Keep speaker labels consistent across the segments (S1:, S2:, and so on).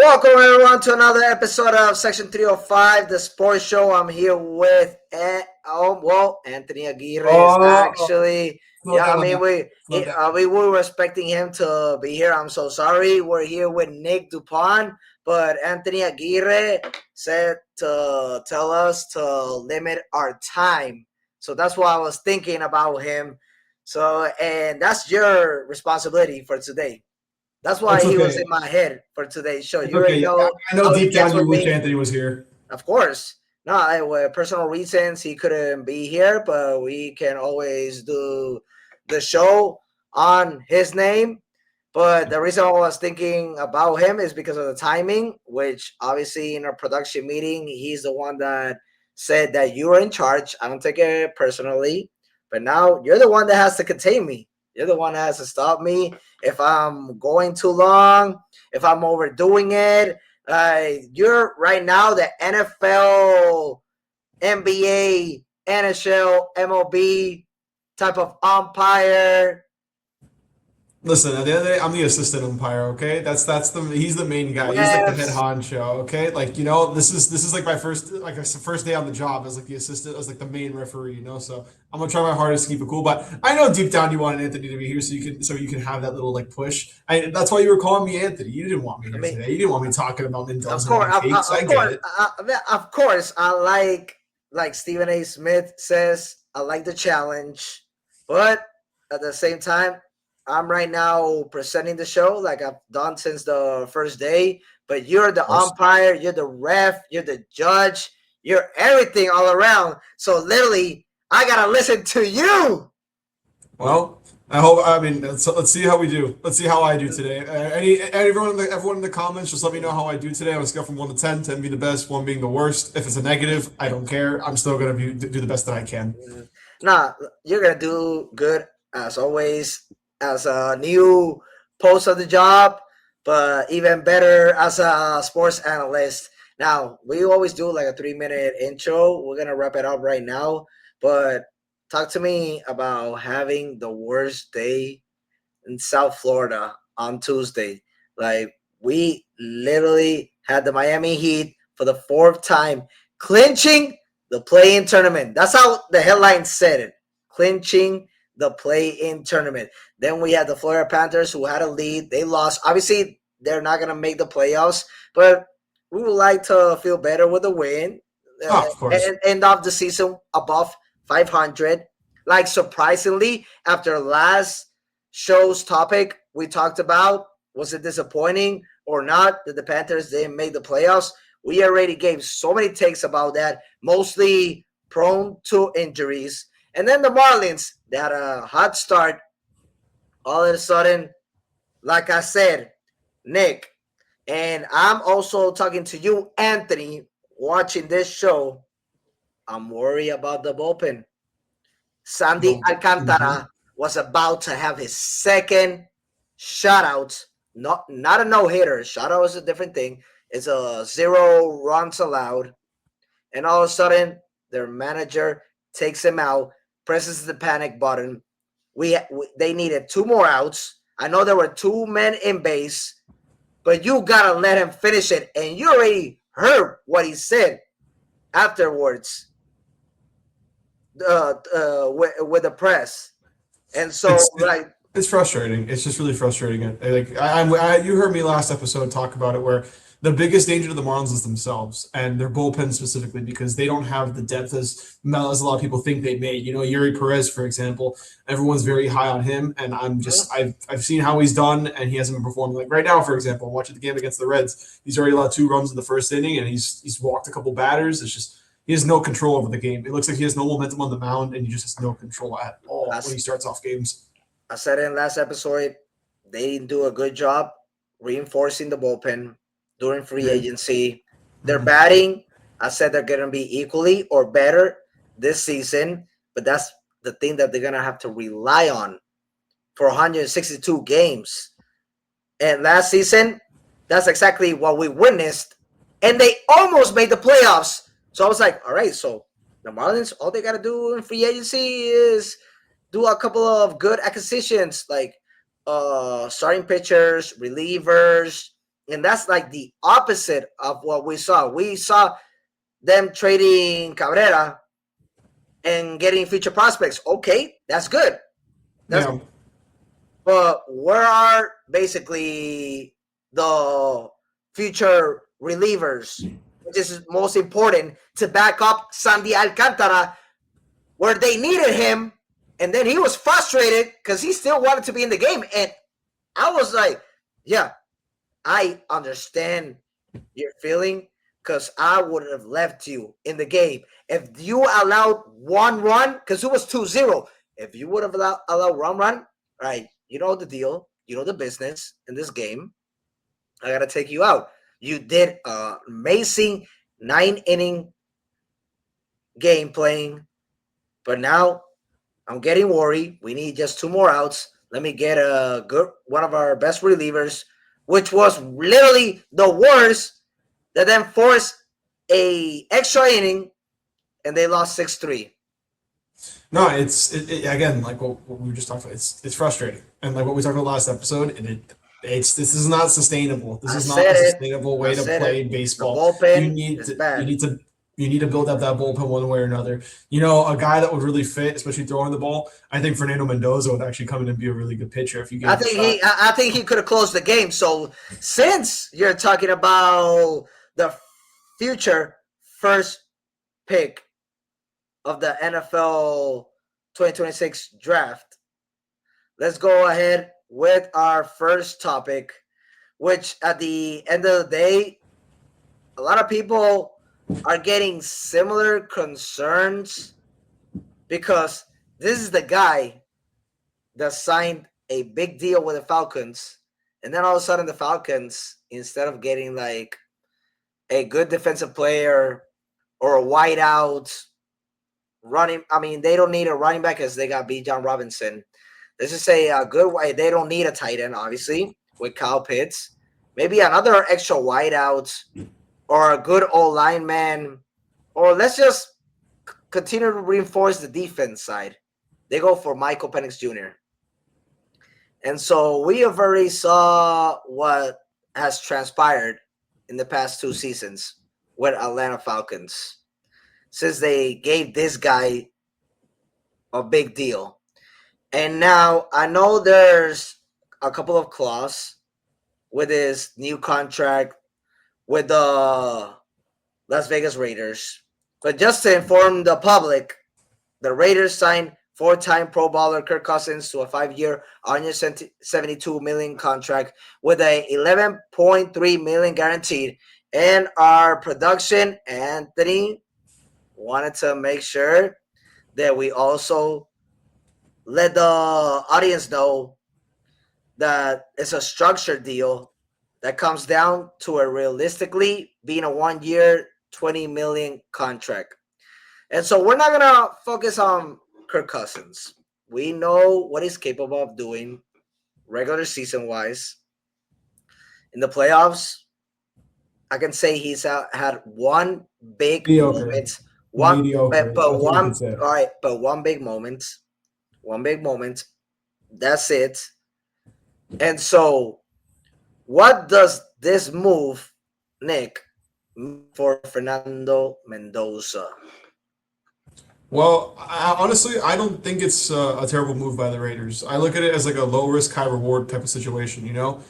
S1: Welcome everyone to another episode of Section 305, the sports show. I'm here with Anthony Aguirre is actually. We were expecting him to be here. I'm so sorry. We're here with Nick Dupont, but Anthony Aguirre said to tell us to limit our time. So that's why I was thinking about him. So, and that's your responsibility for today. That's why he was in my head for today's show.
S2: You already know. I know deep down you wish Anthony was here.
S1: Of course. No, personal reasons he couldn't be here, but we can always do the show on his name. But the reason I was thinking about him is because of the timing, which obviously in our production meeting, he's the one that said that you were in charge. I don't take it personally, but now you're the one that has to contain me. You're the one that has to stop me if I'm going too long, if I'm overdoing it. You're right now the NFL, NBA, NHL, MLB type of umpire.
S2: Listen, at the end of the day, I'm the assistant umpire. Okay, he's the main guy. He's like the head honcho. Okay, this is like my first day on the job as like the assistant, as like the main referee. So I'm gonna try my hardest to keep it cool. But I know deep down you wanted Anthony to be here so you can have that little like push. That's why you were calling me Anthony. You didn't want me here today. You didn't want me talking about Mendoza.
S1: Of course, I like Stephen A. Smith says, I like the challenge, but at the same time, I'm right now presenting the show like I've done since the first day, but you're the umpire, you're the ref, you're the judge, you're everything all around. So literally, I got to listen to you.
S2: Well, let's see how we do. Let's see how I do today. Everyone in the comments, just let me know how I do today on a scale from 1 to 10, 10 being the best, 1 being the worst. If it's a negative, I don't care. I'm still going to do the best that I can.
S1: Nah, you're going to do good as always. As a new post of the job, but even better as a sports analyst. Now, we always do like a 3-minute intro. We're going to wrap it up right now, but talk to me about having the worst day in South Florida on Tuesday. Like, we literally had the Miami Heat for the 4th time clinching the play-in tournament. That's how the headline said it. Clinching the play-in tournament. Then we had the Florida Panthers who had a lead. They lost. Obviously, they're not going to make the playoffs, but we would like to feel better with a win.
S2: Of course.
S1: And end of the season above 500. Like, surprisingly, after last show's topic we talked about, was it disappointing or not that the Panthers didn't make the playoffs? We already gave so many takes about that, mostly prone to injuries. And then the Marlins, they had a hot start. All of a sudden, like I said, Nick, and I'm also talking to you, Anthony, watching this show. I'm worried about the bullpen. Sandy Alcantara was about to have his second shutout. Not a no-hitter. Shutout is a different thing. It's a 0 runs allowed. And all of a sudden, their manager takes him out, presses the panic button. They needed 2 more outs. I know there were 2 men in base, but you gotta let him finish it. And you already heard what he said afterwards with the press. And so,
S2: it's frustrating. It's just really frustrating. Like you heard me last episode talk about it, where the biggest danger to the Marlins is themselves and their bullpen specifically, because they don't have the depth as a lot of people think they may. Yuri Perez, for example, everyone's very high on him, and I've seen how he's done, and he hasn't been performing. Like right now, for example, watching the game against the Reds, he's already allowed 2 runs in the first inning, and he's walked a couple batters. It's just he has no control over the game. It looks like he has no momentum on the mound, and he just has no control at all when he starts off games.
S1: I said in last episode, they didn't do a good job reinforcing the bullpen during free agency. Their batting, I said they're going to be equally or better this season, but that's the thing that they're going to have to rely on for 162 games. And last season, that's exactly what we witnessed, and they almost made the playoffs. So I was like, all right, so the Marlins, all they got to do in free agency is do a couple of good acquisitions, like starting pitchers, relievers, And that's like the opposite of what we saw. We saw them trading Cabrera and getting future prospects. Okay, that's good.
S2: Yeah.
S1: But where are basically the future relievers, which is most important to back up Sandy Alcantara, where they needed him, and then he was frustrated because he still wanted to be in the game. And I was like, yeah, I understand your feeling because I would have left you in the game. If you allowed one run, because it was 2-0, if you would have allowed one run, right, you know the deal, you know the business in this game, I got to take you out. You did an amazing 9-inning game playing, but now I'm getting worried. We need just 2 more outs. Let me get a good one of our best relievers, which was literally the worst, that then forced a extra inning, and they lost 6-3.
S2: No, again, like what we were just talking about. It's frustrating, and like what we talked about last episode. And this is not sustainable. This
S1: I
S2: is not
S1: said
S2: a
S1: it.
S2: sustainable
S1: I
S2: way to
S1: said
S2: play
S1: it. The
S2: baseball. You
S1: bullpen
S2: need
S1: is
S2: to
S1: bad.
S2: you need to build up that bullpen one way or another. You know, a guy that would really fit, especially throwing the ball. I think Fernando Mendoza would actually come in and be a really good pitcher if you gave him a shot.
S1: I think he could have closed the game. So since you're talking about the future first pick of the NFL 2026 draft, let's go ahead with our first topic, which at the end of the day, a lot of people are getting similar concerns because this is the guy that signed a big deal with the Falcons, and then all of a sudden the Falcons, instead of getting like a good defensive player or a wideout running, I mean, they don't need a running back because they got B. John Robinson. Let's just say a good wide. They don't need a tight end, obviously, with Kyle Pitts. Maybe another extra wideout or a good old lineman, or let's just continue to reinforce the defense side. They go for Michael Penix Jr. And so we have already saw what has transpired in the past 2 seasons with Atlanta Falcons since they gave this guy a big deal. And now I know there's a couple of clauses with his new contract with the Las Vegas Raiders. But just to inform the public, the Raiders signed 4-time Pro Bowler Kirk Cousins to a 5-year, $172 million contract with a $11.3 million guaranteed. And our production, Anthony, wanted to make sure that we also let the audience know that it's a structured deal that comes down to a realistically being a 1-year, $20 million contract. And so we're not going to focus on Kirk Cousins. We know what he's capable of doing regular season-wise. In the playoffs, I can say he's had one big moment. One big moment. One big moment. That's it. And so what does this move, Nick, for Fernando Mendoza?
S2: Well, honestly, I don't think it's a terrible move by the Raiders. I look at it as like a low risk, high reward type of situation. You know,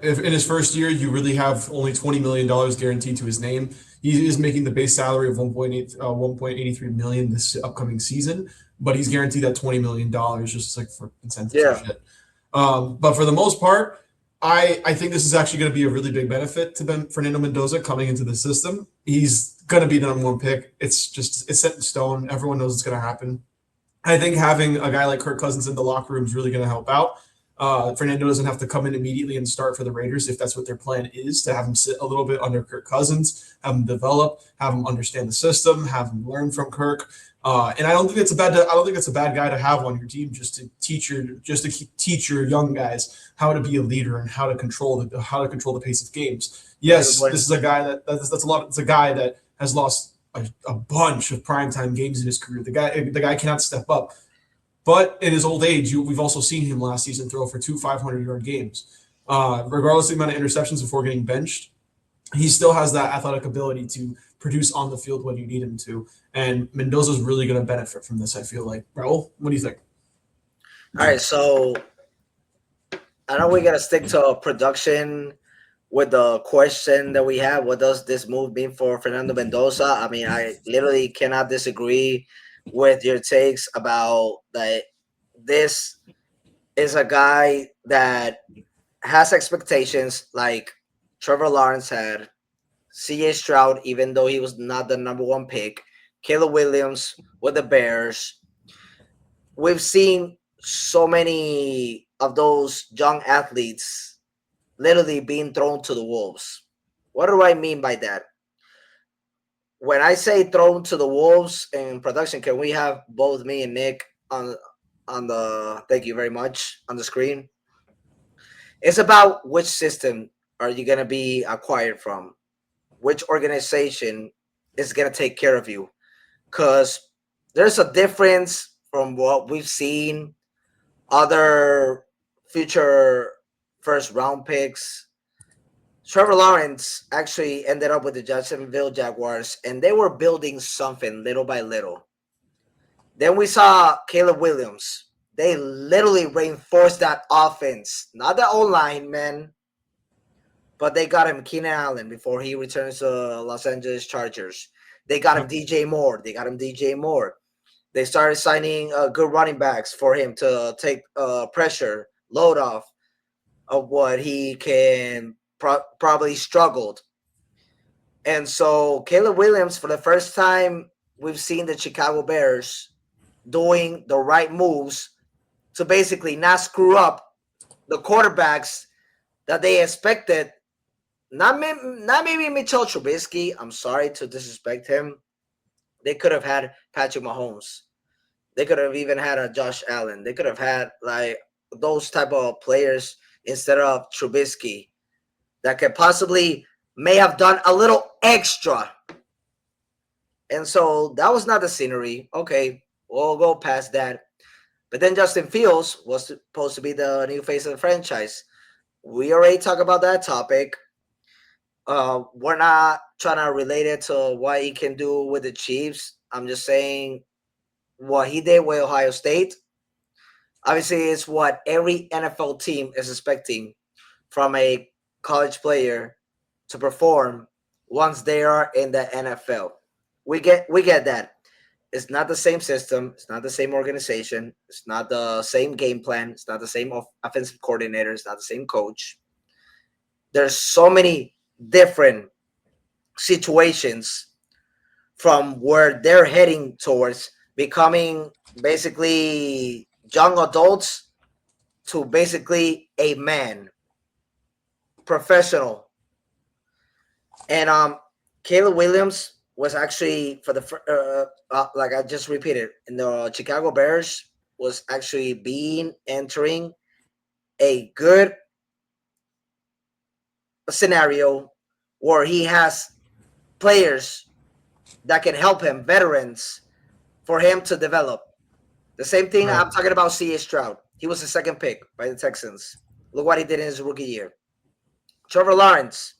S2: if in his first year you really have only $20 million guaranteed to his name, he is making the base salary of 1.83 million this upcoming season, but he's guaranteed that $20 million just like for incentives and shit. But for the most part, I think this is actually going to be a really big benefit to Fernando Mendoza coming into the system. He's going to be the number 1 pick. It's set in stone. Everyone knows it's going to happen. I think having a guy like Kirk Cousins in the locker room is really going to help out. Fernando doesn't have to come in immediately and start for the Raiders if that's what their plan is, to have him sit a little bit under Kirk Cousins, have him develop, have him understand the system, have him learn from Kirk. And I don't think it's a bad guy to have on your team just to teach your young guys how to be a leader and how to control the pace of games. Yes, this is a guy it's a guy that has lost a bunch of primetime games in his career. The guy cannot step up. But in his old age, we've also seen him last season throw for 2 500-yard games. regardless of the amount of interceptions before getting benched, he still has that athletic ability to produce on the field when you need him to. And Mendoza's really going to benefit from this, I feel like. Raul, what do you think?
S1: All right, so I know we gotta stick to production with the question that we have. What does this move mean for Fernando Mendoza? I mean, I literally cannot disagree with your takes about that. This is a guy that has expectations like Trevor Lawrence had, CJ Stroud, even though he was not the number one pick, Caleb Williams with the Bears. We've seen so many of those young athletes literally being thrown to the wolves. What do I mean by that? When I say thrown to the wolves in production, can we have both me and Nick on the thank you very much on the screen? It's about which system are you gonna be acquired from? Which organization is gonna take care of you? Because there's a difference from what we've seen other future first round picks. Trevor Lawrence actually ended up with the Jacksonville Jaguars, and they were building something little by little. Then we saw Caleb Williams. They literally reinforced that offense, not the O-line, man, but they got him Keenan Allen before he returns to Los Angeles Chargers. They got him DJ Moore. They started signing good running backs for him to take pressure, load off of what he can probably struggled. And so Caleb Williams, for the first time, we've seen the Chicago Bears doing the right moves to basically not screw up the quarterbacks that they expected. Not maybe Mitchell Trubisky. I'm sorry to disrespect him. They could have had Patrick Mahomes. They could have even had a Josh Allen. They could have had like those type of players instead of Trubisky that could possibly may have done a little extra. And so that was not the scenery. Okay, we'll go past that. But then Justin Fields was supposed to be the new face of the franchise. We already talked about that topic. We're not trying to relate it to what he can do with the Chiefs. I'm just saying what he did with Ohio State. Obviously, it's what every NFL team is expecting from a college player to perform once they are in the NFL. We get that. It's not the same system. It's not the same organization. It's not the same game plan. It's not the same offensive coordinator. It's not the same coach. There's so many different situations from where they're heading towards becoming basically young adults to basically a man, professional. And Caleb Williams was actually for the like I just repeated in the Chicago Bears was actually entering a good scenario where he has players that can help him, veterans, for him to develop. The same thing I'm talking about C.A. Stroud. He was the second pick by the Texans. Look what he did in his rookie year. Trevor Lawrence.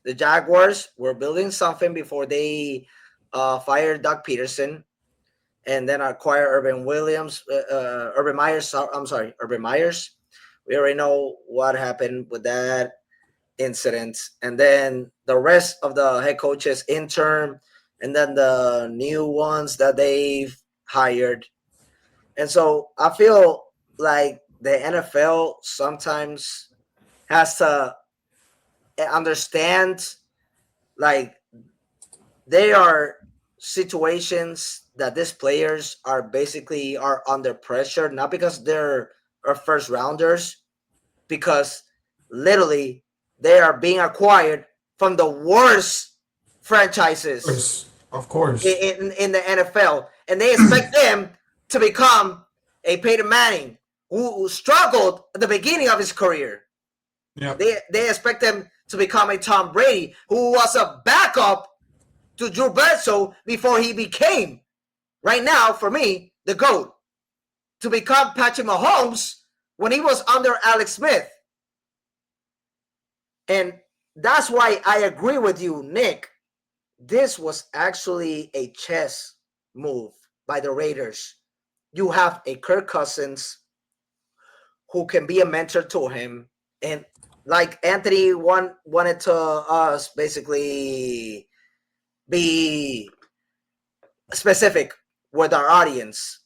S1: The Jaguars were building something before they fired Doug Peterson and then acquired Urban Myers. Urban Myers. We already know what happened with that incident. And then the rest of the head coaches intern and then the new ones that they've hired. And so I feel like the NFL sometimes has to understand like they are situations that these players are basically are under pressure, not because they're first rounders, because literally they are being acquired from the worst franchises
S2: Of course.
S1: in the NFL, and they expect them to become a Peyton Manning who struggled at the beginning of his career.
S2: Yeah.
S1: They expect them to become a Tom Brady who was a backup to Drew Bledsoe before he became, right now for me, the GOAT. To become Patrick Mahomes when he was under Alex Smith. And that's why I agree with you, Nick. This was actually a chess move by the Raiders. You have a Kirk Cousins who can be a mentor to him, and like Anthony wanted to us basically be specific with our audience.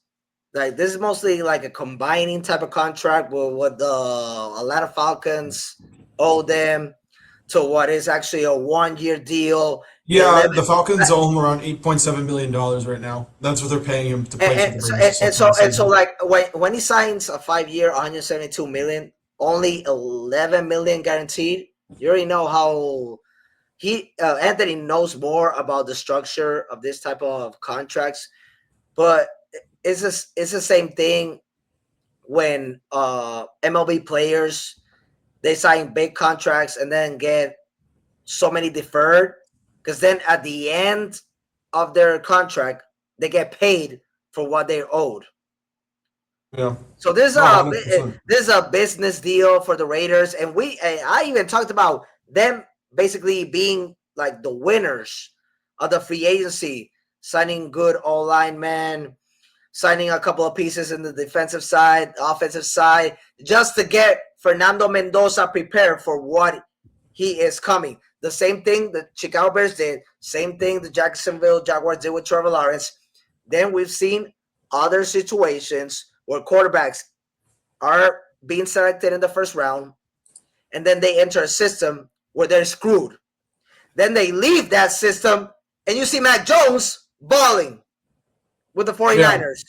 S1: Like this is mostly like a combining type of contract with what the Atlanta Falcons owe them to what is actually a 1 year deal.
S2: Yeah, the Falcons owe him around $8.7 million right now. That's what they're paying him to play for the Raiders.
S1: And so like when he signs a 5 year, 172 million, only 11 million guaranteed. You already know how Anthony knows more about the structure of this type of contracts, but it's the same thing when MLB players they sign big contracts and then get so many deferred, because then at the end of their contract they get paid for what they're owed.
S2: Yeah.
S1: So this is a business deal for the Raiders, and I even talked about them basically being like the winners of the free agency, signing good O-line men, signing a couple of pieces in the defensive side, offensive side, just to get Fernando Mendoza prepared for what he is coming. The same thing the Chicago Bears did, same thing the Jacksonville Jaguars did with Trevor Lawrence. Then we've seen other situations where quarterbacks are being selected in the first round, and then they enter a system where they're screwed. Then they leave that system, and you see Mac Jones balling with the 49ers.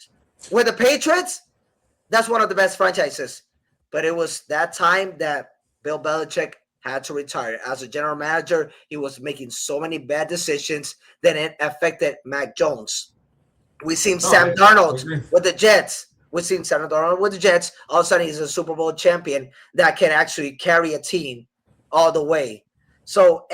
S1: Yeah. With the Patriots, that's one of the best franchises. But it was that time that Bill Belichick had to retire. As a general manager, he was making so many bad decisions that it affected Mac Jones. We've seen Sam Darnold with the Jets. We've seen Sam Darnold with the Jets. All of a sudden, he's a Super Bowl champion that can actually carry a team all the way. So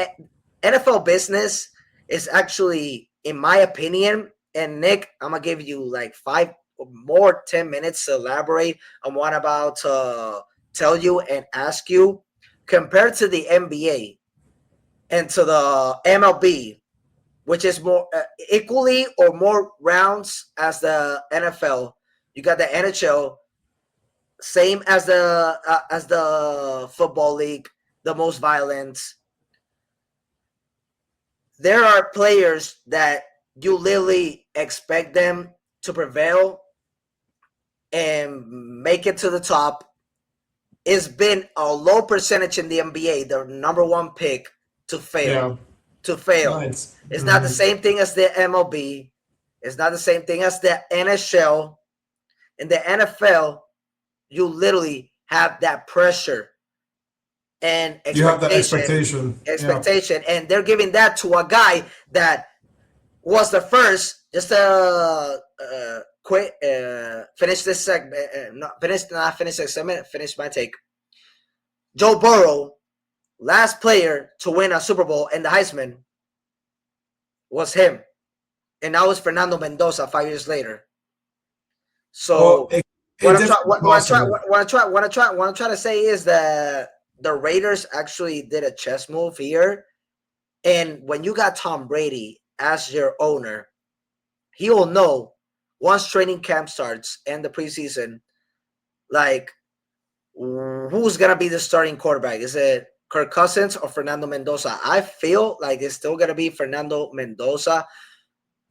S1: NFL business is actually, in my opinion, and Nick, I'm going to give you like 10 minutes to elaborate on what I'm about to tell you and ask you. Compared to the NBA and to the MLB, which is more equally or more rounds as the NFL, you got the NHL, same as the football league, the most violent. There are players that you literally expect them to prevail and make it to the top. It's been a low percentage in the NBA, the number one pick to fail.
S2: Yeah.
S1: To fail.
S2: Nice.
S1: It's not the same thing as the MLB. It's not the same thing as the NHL. In the NFL, you literally have that pressure and expectation.
S2: You have that expectation.
S1: Expectation. Yeah. And they're giving that to a guy that was the first, just quit. Finish this segment. Finish my take. Joe Burrow, last player to win a Super Bowl and the Heisman, was him, and now it's Fernando Mendoza 5 years later. So what I'm trying to say is that the Raiders actually did a chess move here, and when you got Tom Brady as your owner, he will know once training camp starts and the preseason, like, who's going to be the starting quarterback? Is it Kirk Cousins or Fernando Mendoza? I feel like it's still going to be Fernando Mendoza,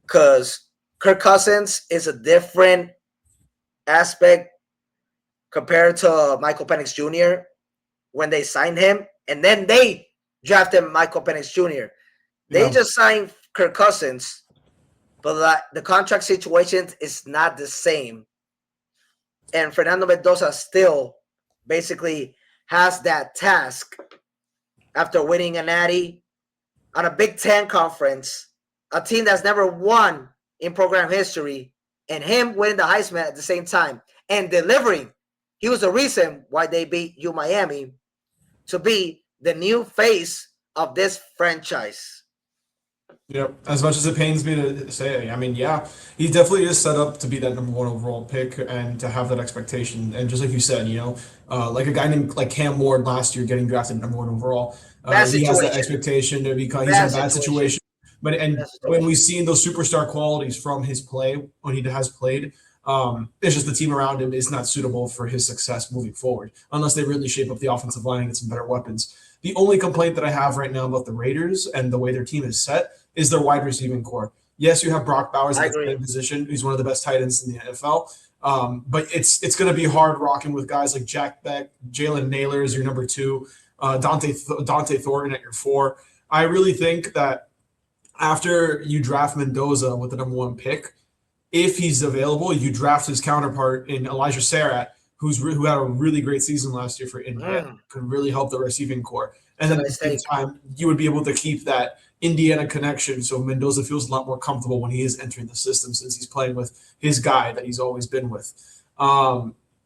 S1: because Kirk Cousins is a different aspect compared to Michael Penix Jr. when they signed him, and then they drafted Michael Penix Jr. They just signed Kirk Cousins, but the contract situation is not the same. And Fernando Mendoza still basically has that task after winning a natty on a Big Ten conference, a team that's never won in program history, and him winning the Heisman at the same time and delivering. He was the reason why they beat Miami to be the new face of this franchise.
S2: Yep. As much as it pains me to say, I mean, yeah, he definitely is set up to be that number one overall pick and to have that expectation. And just like you said, like a guy named like Cam Ward last year getting drafted number one overall.
S1: Bad
S2: He has that
S1: situation.
S2: expectation to become. He's in
S1: Bad
S2: a bad
S1: situation.
S2: situation. But and
S1: Bad
S2: when
S1: situation.
S2: we've seen those superstar qualities from his play when he has played, it's just the team around him is not suitable for his success moving forward unless they really shape up the offensive line and get some better weapons. The only complaint that I have right now about the Raiders and the way their team is set is their wide receiving core. Yes, you have Brock Bowers
S1: I
S2: at the tight
S1: agree.
S2: end position. He's one of the best tight ends in the NFL. But it's going to be hard rocking with guys like Jack Beck, Jalen Naylor is your number two, Dante Thornton at your four. I really think that after you draft Mendoza with the number one pick, if he's available, you draft his counterpart in Elijah Sarrat, who had a really great season last year for Indiana, could really help the receiving core. And
S1: It's a
S2: then at the
S1: nice
S2: same
S1: take.
S2: time, you would be able to keep that Indiana connection. So Mendoza feels a lot more comfortable when he is entering the system since he's playing with his guy that he's always been with.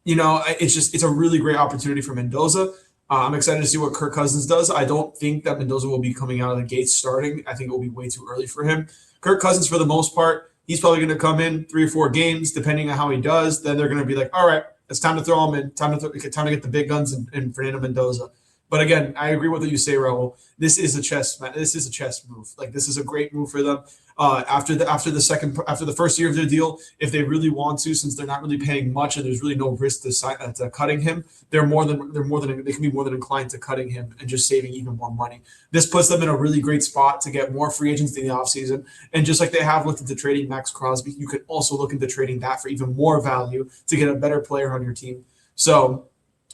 S2: It's a really great opportunity for Mendoza. I'm excited to see what Kirk Cousins does. I don't think that Mendoza will be coming out of the gates starting. I think it will be way too early for him. Kirk Cousins, for the most part, he's probably going to come in 3 or 4 games, depending on how he does. Then they're going to be like, all right, it's time to throw him in. Time to get the big guns in Fernando Mendoza. But again, I agree with what you say, Raul. This is a chess move. Like, this is a great move for them. After the first year of their deal, if they really want to, since they're not really paying much and there's really no risk to cutting him, they can be more than inclined to cutting him and just saving even more money. This puts them in a really great spot to get more free agents in the offseason. And just like they have looked into trading Max Crosby, you could also look into trading that for even more value to get a better player on your team. So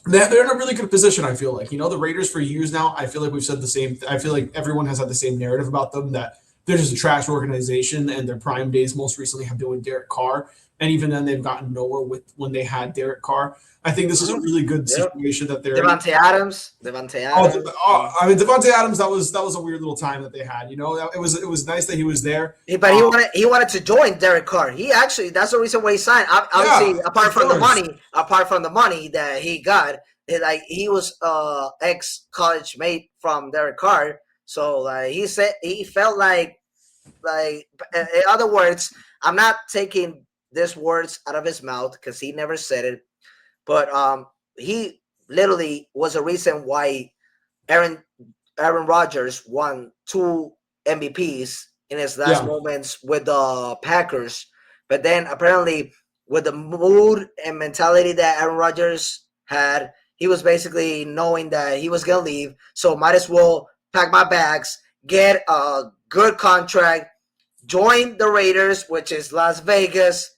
S2: they're in a really good position, I feel like. The Raiders for years now, I feel like we've said the same. I feel like everyone has had the same narrative about them, that they're just a trash organization, and their prime days most recently have been with Derek Carr. And even then, they've gotten nowhere with when they had Derek Carr. I think this is a really good
S1: Yep.
S2: situation that they're in.
S1: Devontae Adams.
S2: I mean, Devontae Adams. That was a weird little time that they had. It was nice that he was there.
S1: But he wanted to join Derek Carr. That's the reason why he signed. Obviously, apart from the money that he got, he was ex college mate from Derek Carr. So he said he felt like in other words, I'm not taking these words out of his mouth because he never said it, but he literally was a reason why Aaron Rodgers won 2 MVPs in his last moments with the Packers. But then apparently, with the mood and mentality that Aaron Rodgers had, he was basically knowing that he was going to leave. So might as well pack my bags, get a good contract, join the Raiders, which is Las Vegas.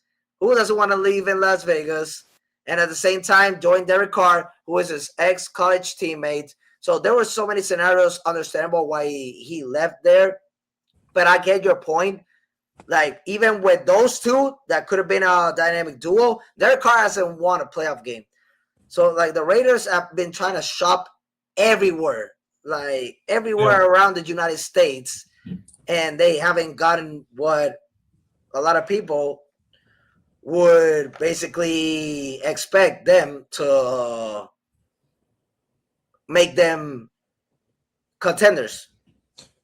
S1: Who doesn't want to leave in Las Vegas? And at the same time, join Derek Carr, who is his ex-college teammate. So there were so many scenarios understandable why he left there. But I get your point. Like, even with those two, that could have been a dynamic duo. Derek Carr hasn't won a playoff game. So, the Raiders have been trying to shop everywhere. Around the United States. And they haven't gotten what a lot of people would basically expect them to make them contenders.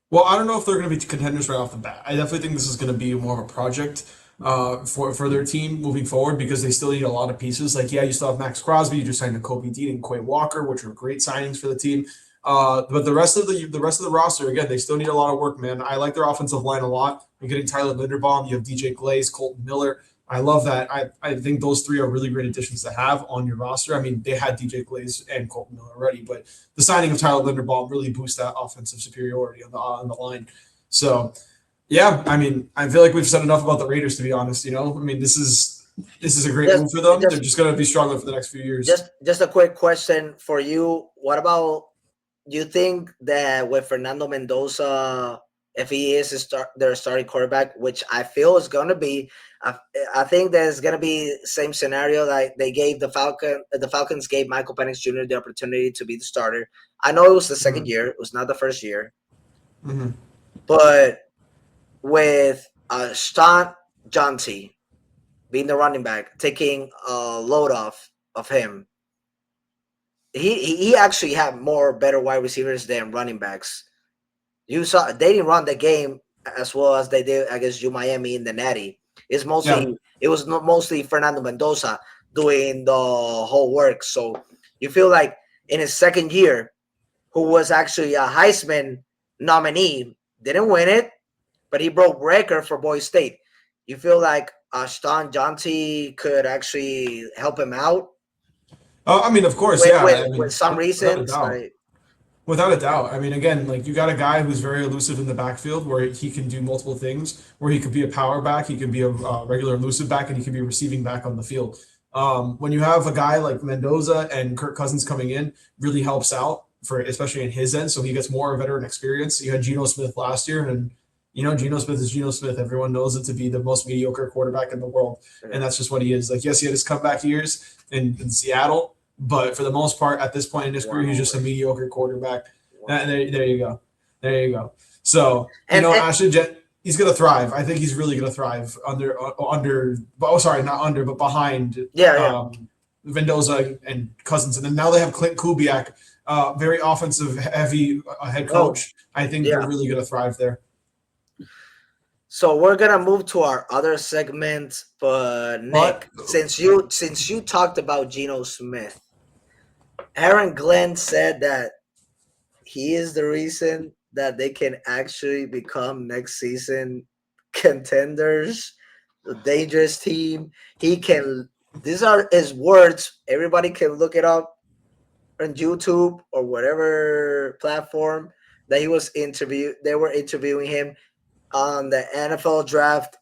S2: Well, I don't know if they're going to be contenders right off the bat. I definitely think this is going to be more of a project for their team moving forward because they still need a lot of pieces. You still have Max Crosby, you just signed Kobe Dean and Quay Walker, which are great signings for the team. But the rest of the roster, again, they still need a lot of work, man. I like their offensive line a lot. You're getting Tyler Linderbaum, you have DJ Glaze, Colton Miller. I love that. I think those 3 are really great additions to have on your roster. I mean, they had DJ Glaze and Colton Miller already, but the signing of Tyler Linderbaum really boosts that offensive superiority on the line. So, yeah, I mean, I feel like we've said enough about the Raiders, to be honest. I mean, this is a great move for them. They're just going to be struggling for the next few years.
S1: Just a quick question for you. What about, do you think that with Fernando Mendoza, if he is their starting quarterback, which I feel is going to be, I think there's going to be the same scenario like they gave the Falcons gave Michael Penix Jr. the opportunity to be the starter. I know it was the second year. It was not the first year.
S2: Mm-hmm.
S1: But with Stan Jonty being the running back, taking a load off of him, he actually had better wide receivers than running backs. You saw they didn't run the game as well as they did against Miami in the Natty. It was mostly Fernando Mendoza doing the whole work. So you feel like in his second year, who was actually a Heisman nominee, didn't win it, but he broke record for Boise State. You feel like Ashton Jonty could actually help him out
S2: I mean, of course, yeah. I
S1: with
S2: mean,
S1: some
S2: without a
S1: reasons?
S2: doubt. Without a doubt. I mean, again, like you got a guy who's very elusive in the backfield where he can do multiple things, where he could be a power back, he can be a regular elusive back, and he can be a receiving back on the field. When you have a guy like Mendoza and Kirk Cousins coming in, really helps out for especially in his end, so he gets more veteran experience. You had Geno Smith last year, and Geno Smith is Geno Smith. Everyone knows it to be the most mediocre quarterback in the world, and that's just what he is. Like, yes, he had his comeback years in Seattle, but for the most part, at this point in his career, he's just a mediocre quarterback. There you go. There you go. So, Ashton Jet, he's going to thrive. I think he's really going to thrive but behind Mendoza and Cousins. And then now they have Clint Kubiak, very offensive heavy head coach. I think they're really going to thrive there.
S1: So we're gonna move to our other segment, but Nick, since you talked about Geno Smith, Aaron Glenn said that he is the reason that they can actually become next season contenders, the dangerous team. These are his words. Everybody can look it up on YouTube or whatever platform that he was interviewed. They were interviewing him on the NFL draft.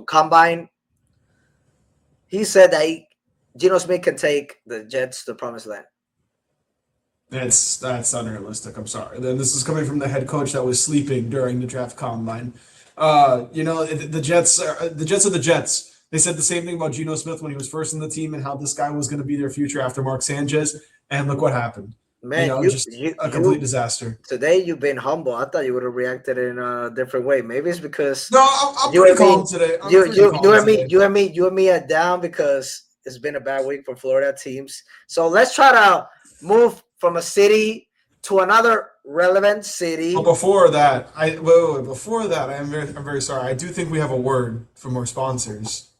S1: Combine. He said that Geno Smith can take the Jets to the promised land.
S2: That's unrealistic. I'm sorry. Then this is coming from the head coach that was sleeping during the draft combine. The Jets are the Jets. They said the same thing about Geno Smith when he was first in the team and how this guy was going to be their future after Mark Sanchez. And look what happened.
S1: Man,
S2: just a complete disaster.
S1: Today you've been humble. I thought you would have reacted in a different way. Maybe it's because
S2: I'm pretty calm today.
S1: You and me are down because it's been a bad week for Florida teams. So let's try to move from a city to another relevant city.
S2: Well, before that, I'm very sorry. I do think we have a word from our sponsors.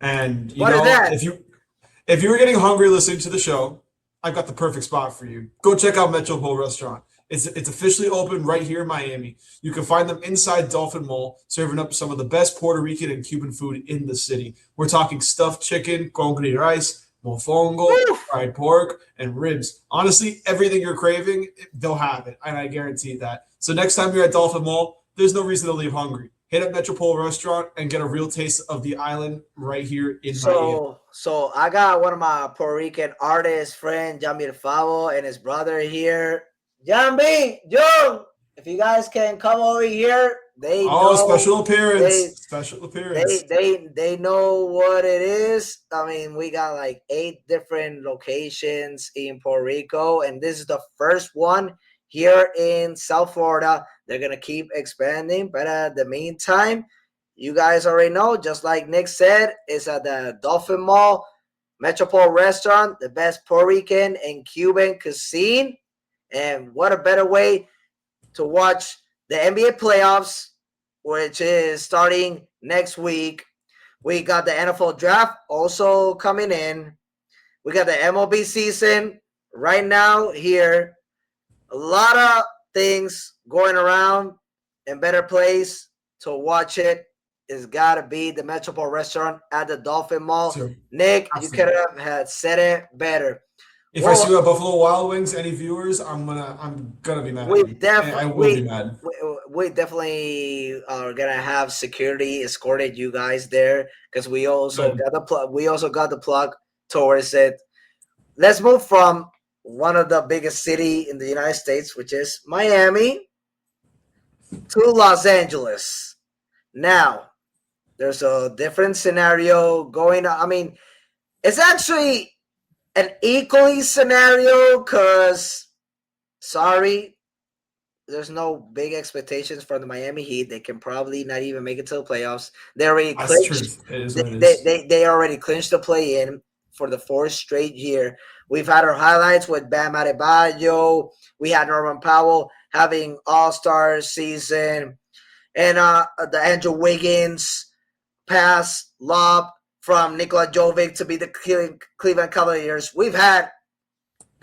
S2: And
S1: what is that?
S2: If you were getting hungry listening to the show, I've got the perfect spot for you. Go check out Metropol Restaurant. It's officially open right here in Miami. You can find them inside Dolphin Mall, serving up some of the best Puerto Rican and Cuban food in the city. We're talking stuffed chicken, congri rice, mofongo, fried pork, and ribs. Honestly, everything you're craving, they'll have it, and I guarantee that. So next time you're at Dolphin Mall, there's no reason to leave hungry. Hit up Metropol Restaurant and get a real taste of the island right here in Miami.
S1: So I got one of my Puerto Rican artist friend, Jamir Favo, and his brother here. Jambi, Joe, if you guys can come over here,
S2: special appearance. Special appearance.
S1: They know what it is. I mean, we got like 8 different locations in Puerto Rico, and this is the first one here in South Florida. They're going to keep expanding. But at the meantime, you guys already know, just like Nick said, it's at the Dolphin Mall, Metropol Restaurant, the best Puerto Rican and Cuban cuisine. And what a better way to watch the NBA playoffs, which is starting next week. We got the NFL draft also coming in. We got the MLB season right now here. A lot of things going around, and better place to watch it is got to be the Metropol Restaurant at the Dolphin Mall. Sure. Nick, absolutely. You could have said it better.
S2: If I see you at Buffalo Wild Wings, any viewers, I'm gonna be mad. I will be mad.
S1: We definitely are gonna have security escorted you guys there because we also got the plug. We also got the plug towards it. Let's move from one of the biggest city in the United States, which is Miami, to Los Angeles. Now, there's a different scenario going on. I mean, it's actually an equally scenario because, sorry, there's no big expectations for the Miami Heat. They can probably not even make it to the playoffs. They already clinched. They already clinched the play-in for the 4th straight year. We've had our highlights with Bam Adebayo. We had Norman Powell having all-star season. And the Andrew Wiggins pass lob from Nikola Jovic to be the Cleveland Cavaliers. We've had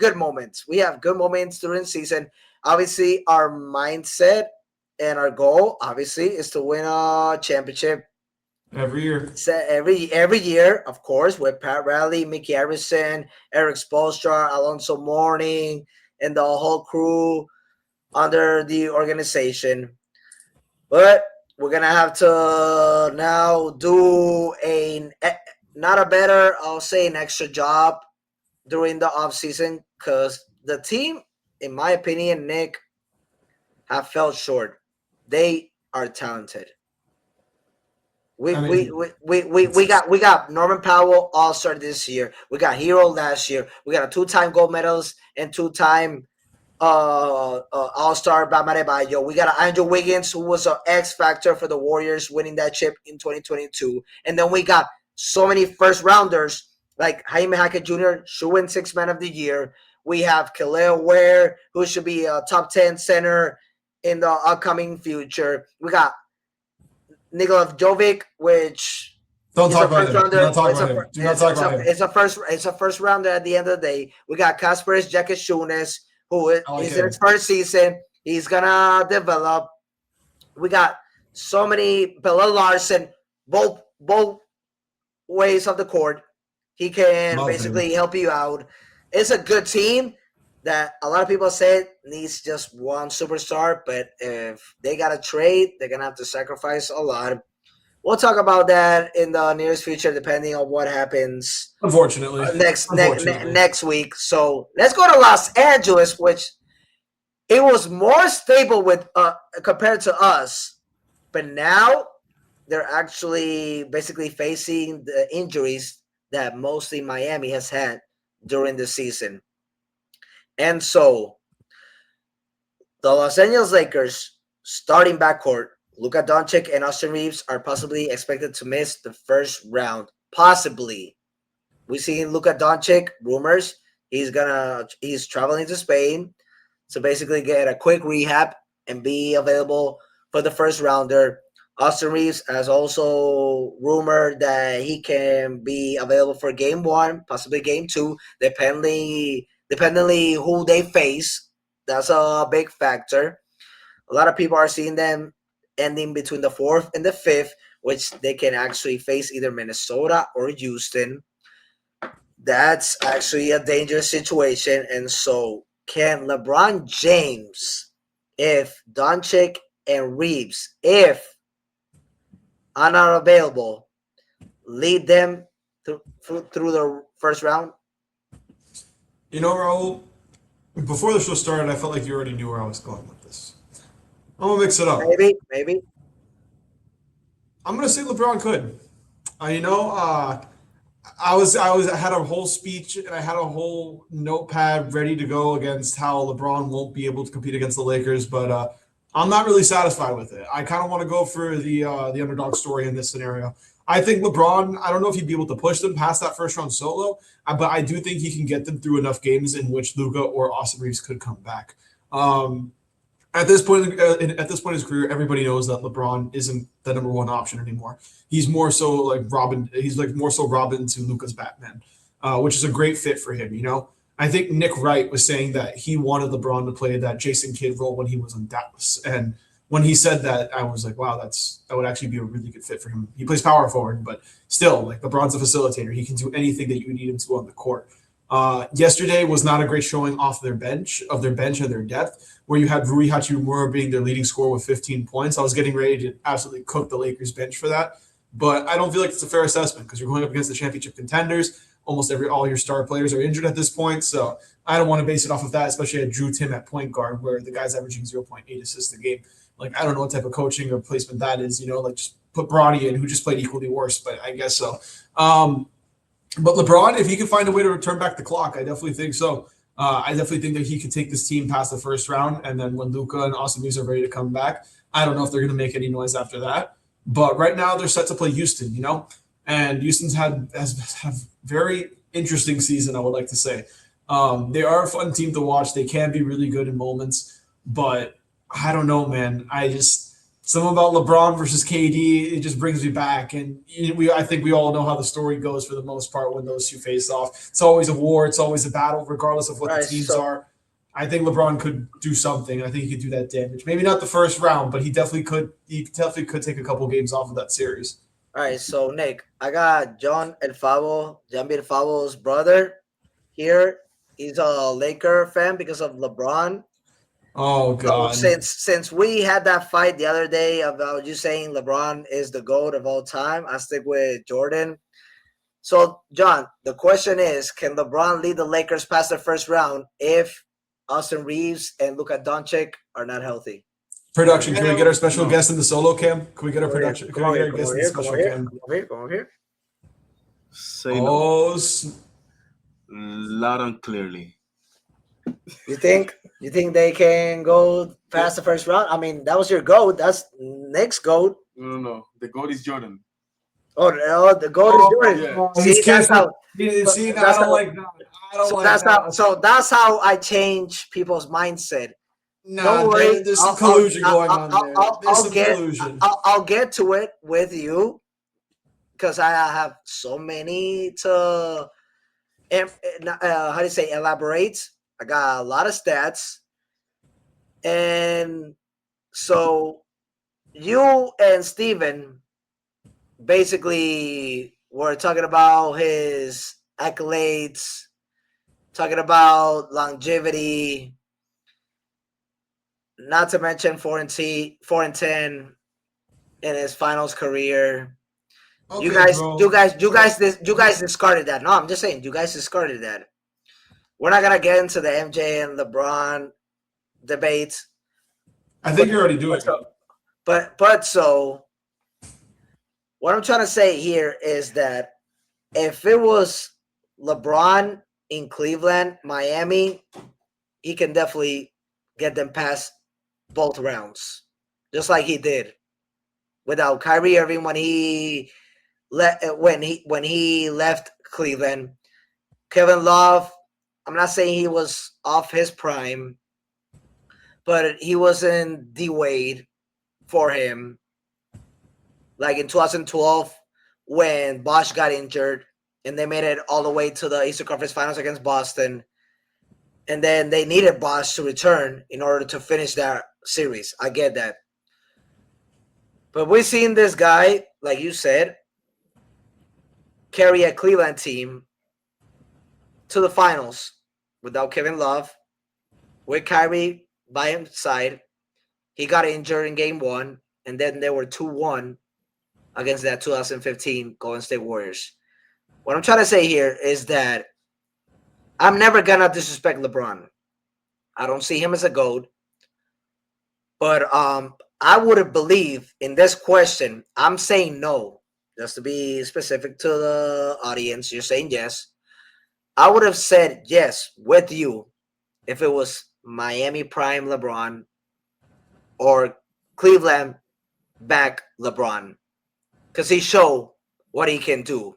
S1: good moments. We have good moments during the season. Obviously, our mindset and our goal, obviously, is to win a championship
S2: every year.
S1: every year, of course, with Pat Riley, Mickey Harrison, Eric Spoelstra, Alonso Mourning, and the whole crew under the organization. But we're gonna have to now do not a better, I'll say, an extra job during the off season because the team, in my opinion, Nick, have fell short. They are talented. We
S2: I
S1: we,
S2: mean,
S1: we, we, we, we got we got Norman Powell All-Star this year. We got Hero last year. We got a 2-time gold medalist and 2-time All-Star Bam Adebayo. We got Andrew Wiggins, who was an X factor for the Warriors winning that chip in 2022. And then we got so many first rounders like Jaime Hackett Jr., should win Sixth Man of the Year. We have Khalil Ware, who should be a top 10 center in the upcoming future. We got Nikola Jovic, which
S2: don't
S1: is a
S2: talk about
S1: first
S2: him. Do
S1: rounder.
S2: not talk about him. Do not talk about him.
S1: It's a first rounder at the end of the day. We got Kasparis Jakashunas, who is in his first season. He's gonna develop. We got so many Bella Larson, both ways of the court. He can basically help you out. It's a good team that a lot of people say needs just one superstar, but if they got to trade, they're gonna have to sacrifice a lot. We'll talk about that in the nearest future, depending on what happens.
S2: Unfortunately,
S1: next week. So let's go to Los Angeles, which it was more stable with compared to us, but now they're actually basically facing the injuries that mostly Miami has had during the season. And so the Los Angeles Lakers starting backcourt, Luka Doncic and Austin Reaves are possibly expected to miss the first round. Possibly. We see Luka Doncic rumors he's traveling to Spain to basically get a quick rehab and be available for the first rounder. Austin Reaves has also rumored that he can be available for game 1, possibly game 2, depending who they face. That's a big factor. A lot of people are seeing them ending between the 4th and the 5th, which they can actually face either Minnesota or Houston. That's actually a dangerous situation. And so can LeBron James, if Doncic and Reaves, if are not available, lead them through the first round?
S2: You know, Raul, before the show started, I felt like you already knew where I was going with this. I'm gonna mix it up.
S1: Maybe.
S2: I'm gonna say LeBron could. I had a whole speech and I had a whole notepad ready to go against how LeBron won't be able to compete against the Lakers, but I'm not really satisfied with it. I kind of want to go for the underdog story in this scenario. I think LeBron, I don't know if he'd be able to push them past that first round solo, but I do think he can get them through enough games in which Luka or Austin Reaves could come back. At this point in his career, everybody knows that LeBron isn't the number one option anymore. He's more so like Robin. He's like more so Robin to Luka's Batman, which is a great fit for him. You know, I think Nick Wright was saying that he wanted LeBron to play that Jason Kidd role when he was in Dallas, and when he said that, I was like, wow, that would actually be a really good fit for him. He plays power forward, but still, like LeBron's a facilitator. He can do anything that you need him to on the court. Yesterday was not a great showing off their bench and their depth, where you had Rui Hachimura being their leading scorer with 15 points. I was getting ready to absolutely cook the Lakers bench for that, but I don't feel like it's a fair assessment because you're going up against the championship contenders. Almost all your star players are injured at this point, so I don't want to base it off of that, especially at Drew Tim at point guard, where the guy's averaging 0.8 assists a game. Like, I don't know what type of coaching or placement that is, like just put Bronny in, who just played equally worse, but I guess so. But LeBron, if he can find a way to return back the clock, I definitely think so. I definitely think that he could take this team past the first round, and then when Luka and Austin Reaves are ready to come back, I don't know if they're going to make any noise after that. But right now, they're set to play Houston, and Houston's has very interesting season, I would like to say. They are a fun team to watch. They can be really good in moments, but I don't know, man. Something about LeBron versus KD, it just brings me back. And I think we all know how the story goes for the most part when those two face off. It's always a war. It's always a battle, regardless of what
S1: All
S2: the
S1: right,
S2: teams
S1: so
S2: are. I think LeBron could do something. I think he could do that damage. Maybe not the first round, but he definitely could. He definitely could take a couple games off of that series.
S1: all right, so Nick, I got John El Favo's brother here. He's a Laker fan because of LeBron.
S2: Oh
S1: So
S2: God.
S1: since we had that fight the other day about you saying LeBron is the GOAT of all time, I stick with Jordan. So John, the question is, can LeBron lead the Lakers past the first round if Austin Reaves and Luka Doncic are not healthy?
S2: Production, can we get our special
S3: No.
S2: guest in the solo cam? Can we get our
S1: Come over here,
S2: production?
S1: come
S2: Can we
S1: over
S2: get
S1: here,
S2: our
S1: come
S2: guest
S1: over
S2: in the
S1: here, come
S2: special
S1: over here,
S2: cam?
S1: come over here, come over here.
S3: Say no.
S2: Oh,
S3: Loud and clearly.
S1: You think they can go past the first round? I mean, that was your GOAT. That's Nick's GOAT.
S3: No. The GOAT is Jordan.
S1: Oh, the GOAT is Jordan.
S2: oh,
S1: See,
S2: he's
S1: that's
S2: careful.
S1: how.
S2: See, I
S1: That's
S2: don't
S1: how.
S2: like that. I don't
S1: So
S2: like
S1: that's
S2: that.
S1: how. So that's how I change people's mindset.
S2: Nah,
S1: Don't worry.
S2: there's some collusion going on there. There's some collusion.
S1: I'll get to it with you because I have so many to. How do you say elaborate? I got a lot of stats, and so you and Steven basically were talking about his accolades, talking about longevity, not to mention 4-10 in his finals career.
S2: Okay,
S1: You guys
S2: bro.
S1: you guys discarded that. No, I'm just saying you guys discarded that. We're not gonna get into the MJ and LeBron debate.
S2: I think you're already doing it.
S1: But so what I'm trying to say here is that if it was LeBron in Cleveland, Miami, he can definitely get them past both rounds, just like he did without Kyrie Irving when he left Cleveland. Kevin Love, I'm not saying he was off his prime, but he wasn't D-Wade for him. Like in 2012, when Bosh got injured and they made it all the way to the Eastern Conference Finals against Boston, and then they needed Bosh to return in order to finish that series. I get that. But we've seen this guy, like you said, carry a Cleveland team to the finals without Kevin Love, with Kyrie by his side. He got injured in game one, and then they were 2-1 against that 2015 Golden State Warriors. What I'm trying to say here is that I'm never going to disrespect LeBron. I don't see him as a GOAT. But I would believe in this question, I'm saying no. Just to be specific to the audience, you're saying yes. I would have said yes with you if it was Miami Prime LeBron or Cleveland back LeBron. Because he showed what he can do,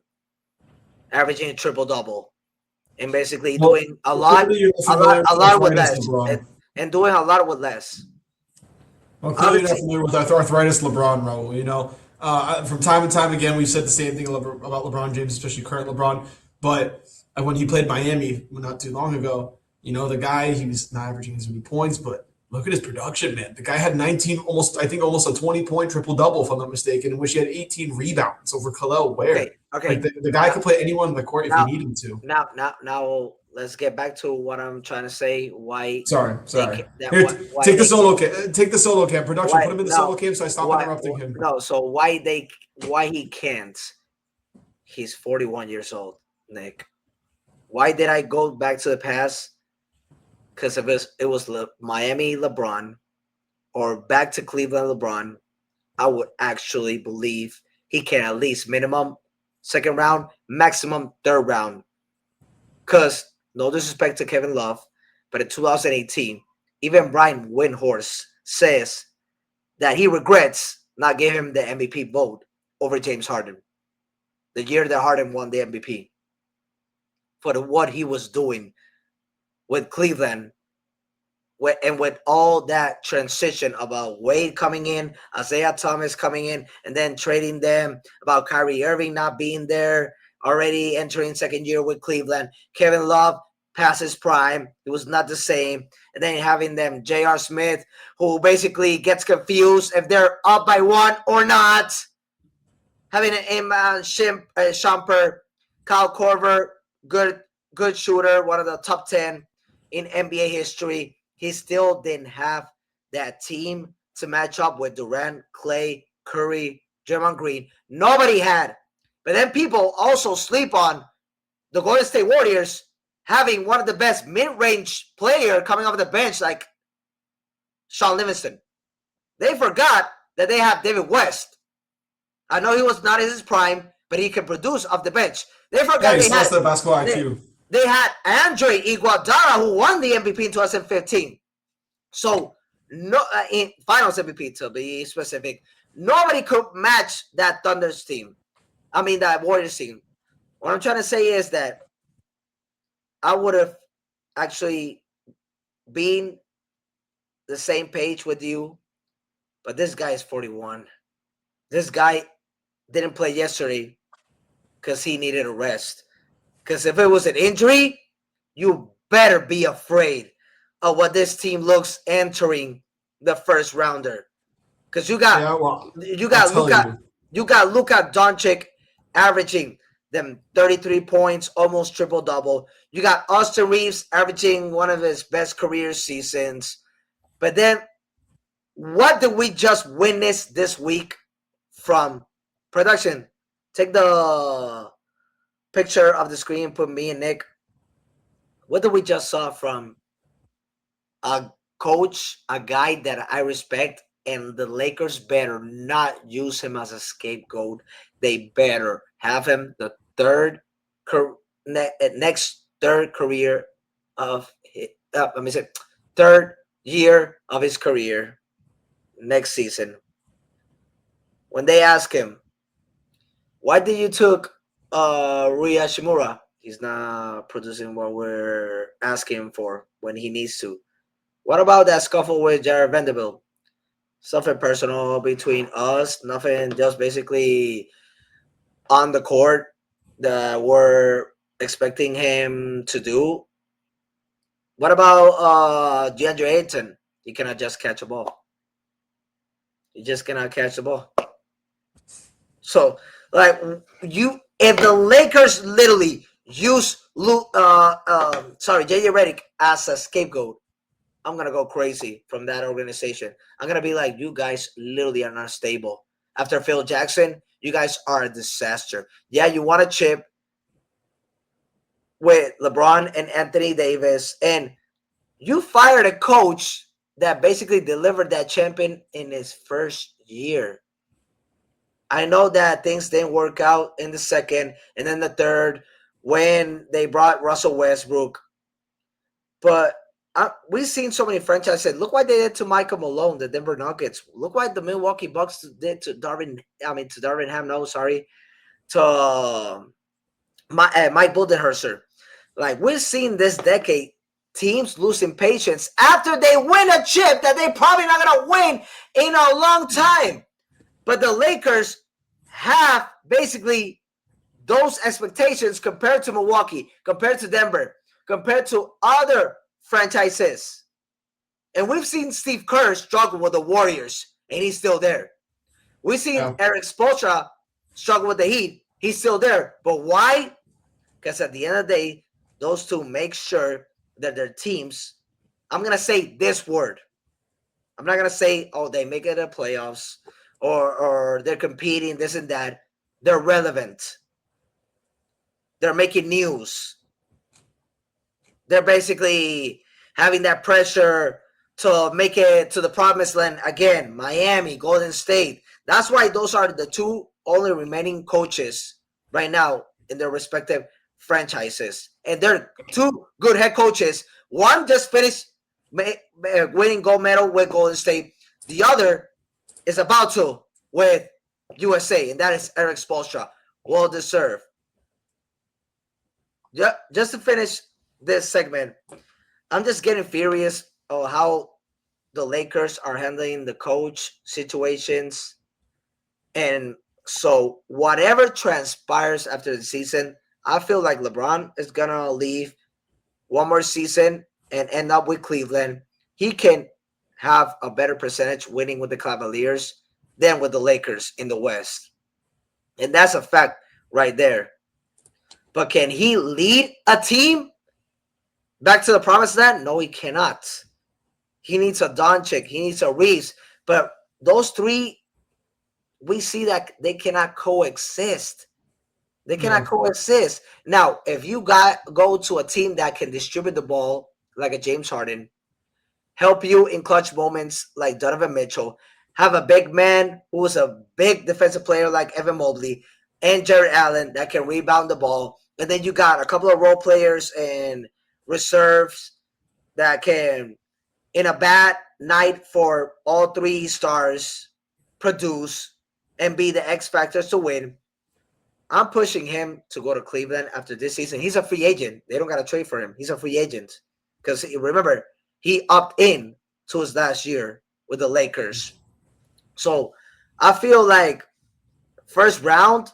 S1: averaging a triple-double and basically doing a lot with less. And doing a lot with less.
S2: Well, clearly you're not familiar with arthritis LeBron, Raul. From time to time again, we've said the same thing about LeBron James, especially current LeBron. But when he played Miami not too long ago, the guy, he was not averaging as many points, but look at his production, man. The guy had 19, almost a 20-point triple-double, if I'm not mistaken, in which he had 18 rebounds over Khalil Ware.
S1: Okay.
S2: Like the guy could play anyone on the court if he needed him to.
S1: Now, let's get back to what I'm trying to say. Why?
S2: Sorry.
S1: Here,
S2: take the solo cam. Take the solo cam. Production, put him in the solo cam so I stop interrupting him.
S1: No, so why he can't? He's 41 years old, Nick. Why did I go back to the past? Because if it was Miami LeBron or back to Cleveland LeBron, I would actually believe he can at least minimum second round, maximum third round. Because no disrespect to Kevin Love, but in 2018, even Brian Windhorst says that he regrets not giving him the MVP vote over James Harden. The year that Harden won the MVP. For what he was doing with Cleveland with all that transition about Wade coming in, Isaiah Thomas coming in, and then trading them, about Kyrie Irving not being there, already entering second year with Cleveland, Kevin Love past his prime, it was not the same, and then having them J.R. Smith, who basically gets confused if they're up by one or not, having an Iman Shumpert, Kyle Korver, good shooter, one of the top 10 in NBA history. He still didn't have that team to match up with Durant, Clay, Curry, Draymond Green. Nobody had. But then people also sleep on the Golden State Warriors having one of the best mid-range player coming off the bench like Sean Livingston. They forgot that they have David West. I know he was not in his prime, but he can produce off the bench. They forgot
S2: he lost the basketball IQ.
S1: They had Andre Iguodala, who won the MVP in 2015. So, in Finals MVP to be specific, nobody could match that Thunder's team. I mean, that Warriors team. What I'm trying to say is that I would have actually been the same page with you, but this guy is 41. This guy didn't play yesterday because he needed a rest. Because if it was an injury, you better be afraid of what this team looks entering the first rounder. Because you got Luka Doncic averaging them 33 points, almost triple-double. You got Austin Reaves averaging one of his best career seasons. But then, what did we just witness this week from production? Take the picture of the screen, put me and Nick. What did we just saw from a coach, a guy that I respect, and the Lakers better not use him as a scapegoat. They better have him the next third career of third year of his career next season. When they ask him, why did you took Rui Hachimura? He's not producing what we're asking him for when he needs to. What about that scuffle with Jared Vanderbilt? Something personal between us, nothing, just basically on the court that we're expecting him to do. What about DeAndre Ayton? He cannot just catch a ball. He just cannot catch the ball. So, like, if the Lakers literally use JJ Redick as a scapegoat, I'm going to go crazy from that organization. I'm going to be like, you guys literally are not stable. After Phil Jackson, you guys are a disaster. Yeah, you want a chip with LeBron and Anthony Davis, and you fired a coach that basically delivered that champion in his first year. I know that things didn't work out in the second and then the third when they brought Russell Westbrook. But we've seen so many franchises. Look what they did to Michael Malone, the Denver Nuggets. Look what the Milwaukee Bucks did to Darvin Ham. No, sorry, to Mike Budenholzer. Like, we've seen this decade teams losing patience after they win a chip that they probably not gonna win in a long time. But the Lakers have basically those expectations compared to Milwaukee, compared to Denver, compared to other franchises. And we've seen Steve Kerr struggle with the Warriors, and he's still there. We've seen Eric Spoelstra struggle with the Heat. He's still there. But why? Because at the end of the day, those two make sure that their teams, I'm going to say this word. I'm not going to say, oh, they make it to playoffs or they're competing, this and that. They're relevant. They're making news. They're basically having that pressure to make it to the promised land again. Miami, Golden State. That's why those are the two only remaining coaches right now in their respective franchises. And they're two good head coaches. One just finished winning gold medal with Golden State. The other is about to with USA, and that is Eric Spoelstra. Well deserved. Just to finish this segment, I'm just getting furious how the Lakers are handling the coach situations. And so whatever transpires after the season, I feel like LeBron is going to leave one more season and end up with Cleveland. He can have a better percentage winning with the Cavaliers than with the Lakers in the West. And that's a fact right there. But can he lead a team back to the promised land? No, he cannot. He needs a Doncic. He needs a Reaves. But those three, we see that they cannot coexist. They cannot coexist. Now, if you go to a team that can distribute the ball like a James Harden, help you in clutch moments like Donovan Mitchell, have a big man who is a big defensive player like Evan Mobley and Jared Allen that can rebound the ball, and then you got a couple of role players and reserves that can, in a bad night for all three stars, produce and be the X factors to win. I'm pushing him to go to Cleveland after this season. He's a free agent. They don't got to trade for him. He's a free agent. Because remember, he opted in to his last year with the Lakers. So I feel like first round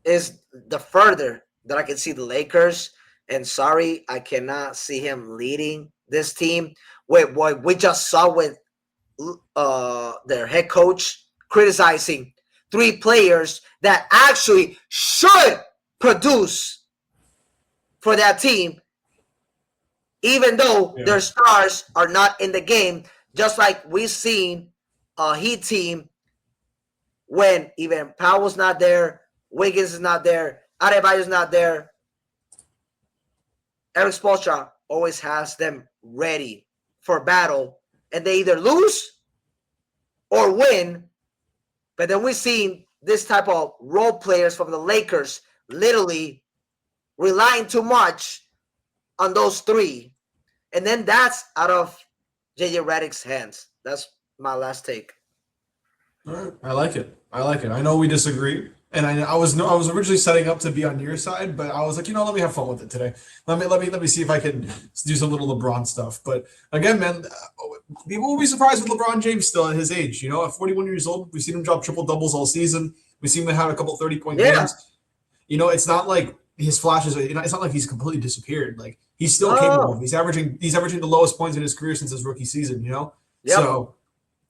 S1: is the further that I can see the Lakers. And sorry, I cannot see him leading this team. Wait, what we just saw with their head coach criticizing three players that actually should produce for that team, even though their stars are not in the game, just like we've seen a Heat team when even Powell's not there, Wiggins is not there, Adebayo's not there. Eric Spoelstra always has them ready for battle, and they either lose or win. But then we've seen this type of role players from the Lakers literally relying too much on those three. And then that's out of JJ Redick's hands. That's my last take.
S2: All right. I like it. I know we disagree. And I was originally setting up to be on your side, but I was like, let me have fun with it today. Let me see if I can do some little LeBron stuff. But again, man, people will be surprised with LeBron James still at his age. At 41 years old, we've seen him drop triple doubles all season. We've seen him have a couple 30-point games. It's not like his flashes. It's not like he's completely disappeared. Like he's still capable. He's averaging the lowest points in his career since his rookie season. So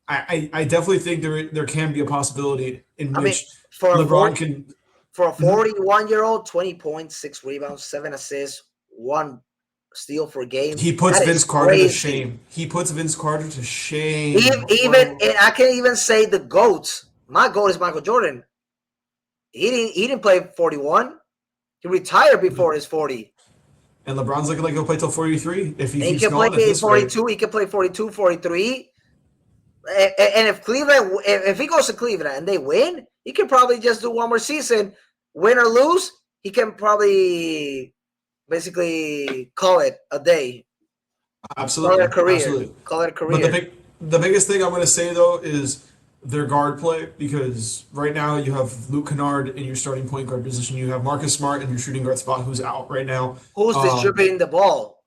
S2: I definitely think there can be a possibility in which LeBron can.
S1: For a 41-year-old, 20 points, 6 rebounds, 7 assists, 1 steal per game.
S2: He puts Vince Carter to shame.
S1: Even and I can even say the GOAT. My GOAT is Michael Jordan. He didn't play 41. He retired before his 40.
S2: And LeBron's looking like he'll play till 43 if he
S1: can play 42. He can play 42, 43. And if he goes to Cleveland and they win, he can probably just do one more season, win or lose. He can probably basically call it a day.
S2: Absolutely,
S1: call it a career.
S2: Absolutely.
S1: Call it a career.
S2: But the biggest thing I'm going to say though is their guard play, because right now you have Luke Kennard in your starting point guard position. You have Marcus Smart in your shooting guard spot, who's out right now.
S1: Who's distributing the ball?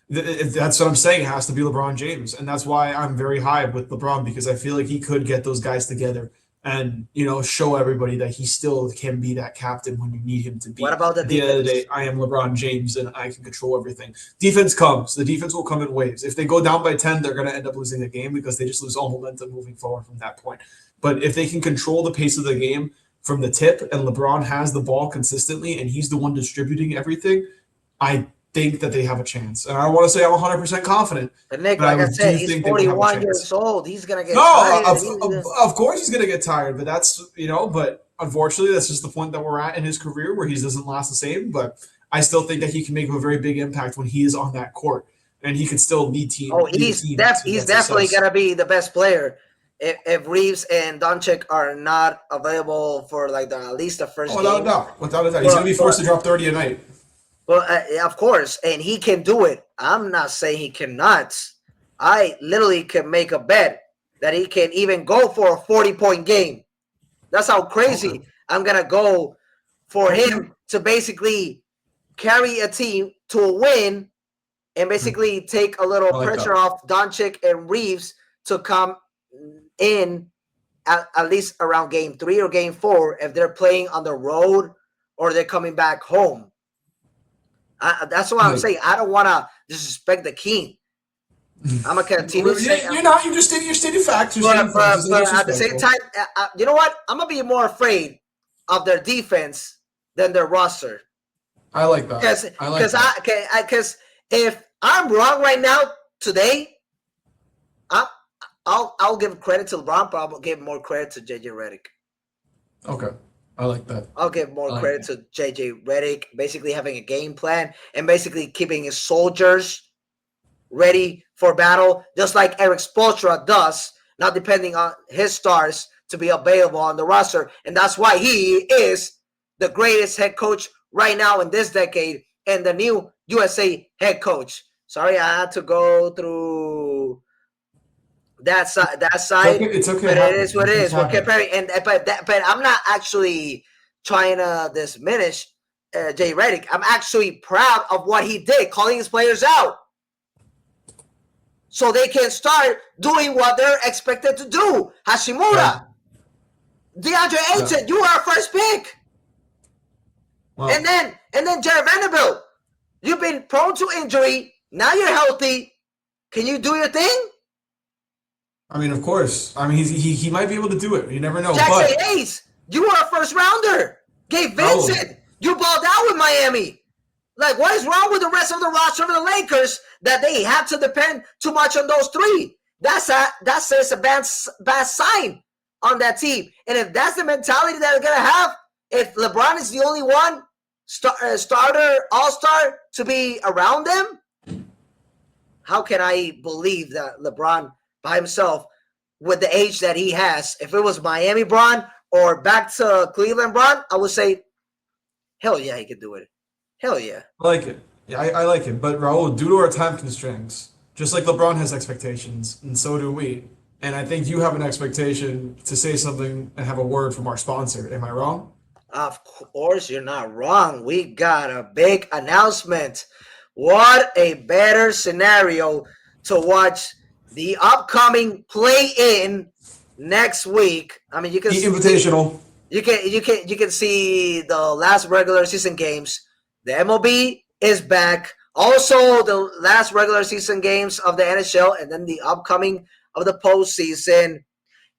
S2: That's what I'm saying. It has to be LeBron James, and that's why I'm very high with LeBron, because I feel like he could get those guys together and show everybody that he still can be that captain when you need him to be.
S1: What about
S2: at the end of the day? I am LeBron James, and I can control everything. Defense comes. The defense will come in waves. If they go down by 10, they're going to end up losing the game because they just lose all momentum moving forward from that point. But if they can control the pace of the game from the tip, and LeBron has the ball consistently, and he's the one distributing everything, I think that they have a chance. And I don't want to say I'm 100% confident.
S1: But Nick, like I said, he's 41 years old. He's going to get tired.
S2: Of course he's going to get tired, but that's, but unfortunately that's just the point that we're at in his career where he doesn't last the same. But I still think that he can make a very big impact when he is on that court, and he can still lead team.
S1: Oh, he's definitely going to be the best player. If Reaves and Doncic are not available for at least the first game.
S2: Without a doubt. He's going to be forced to drop 30 a night.
S1: Well, of course, and he can do it. I'm not saying he cannot. I literally can make a bet that he can even go for a 40-point game. That's how crazy I'm going to go for him to basically carry a team to a win and basically take a little
S2: I like
S1: pressure
S2: that.
S1: off Doncic and Reaves to come in at least around game 3 or game 4 if they're playing on the road or they're coming back home. That's what I'm saying. I don't want to disrespect the king. I'm gonna continue saying
S2: you're not. You're stating facts. You're stating facts.
S1: but at the same time, you know what? I'm gonna be more afraid of their defense than their roster.
S2: I like that.
S1: Because if I'm wrong right now today, I'll give credit to LeBron, but I'll give more credit to JJ Redick.
S2: Okay, I like that.
S1: I'll give more credit to JJ Redick, basically having a game plan and basically keeping his soldiers ready for battle, just like Eric Spoelstra does, not depending on his stars to be available on the roster. And that's why he is the greatest head coach right now in this decade and the new USA head coach. Sorry, I had to go through that side.
S2: It's okay.
S1: But it is what it is. We're comparing, but I'm not actually trying to diminish Jay Redick. I'm actually proud of what he did, calling his players out, so they can start doing what they're expected to do. Hashimura, DeAndre Ayton, you are our first pick. Wow. And then Jared Vanderbilt, you've been prone to injury. Now you're healthy. Can you do your thing?
S2: I mean, of course. I mean, he might be able to do it. You never know.
S1: Jackson Hayes, you were a first rounder. Gabe Vincent, you balled out with Miami. Like, what is wrong with the rest of the roster of the Lakers that they have to depend too much on those three? That says a bad sign on that team. And if that's the mentality that they're going to have, if LeBron is the only one starter, all-star to be around them, how can I believe that LeBron by himself, with the age that he has, if it was Miami Bron or back to Cleveland Bron, I would say, hell yeah, he could do it. Hell yeah.
S2: I like it. Yeah, I like it. But Raul, due to our time constraints, just like LeBron has expectations, and so do we. And I think you have an expectation to say something and have a word from our sponsor. Am I wrong?
S1: Of course, you're not wrong. We got a big announcement. What a better scenario to watch the upcoming play-in next week. I mean, you can
S2: the invitational.
S1: You can see the last regular season games. The MLB is back. Also, the last regular season games of the NHL, and then the upcoming of the postseason.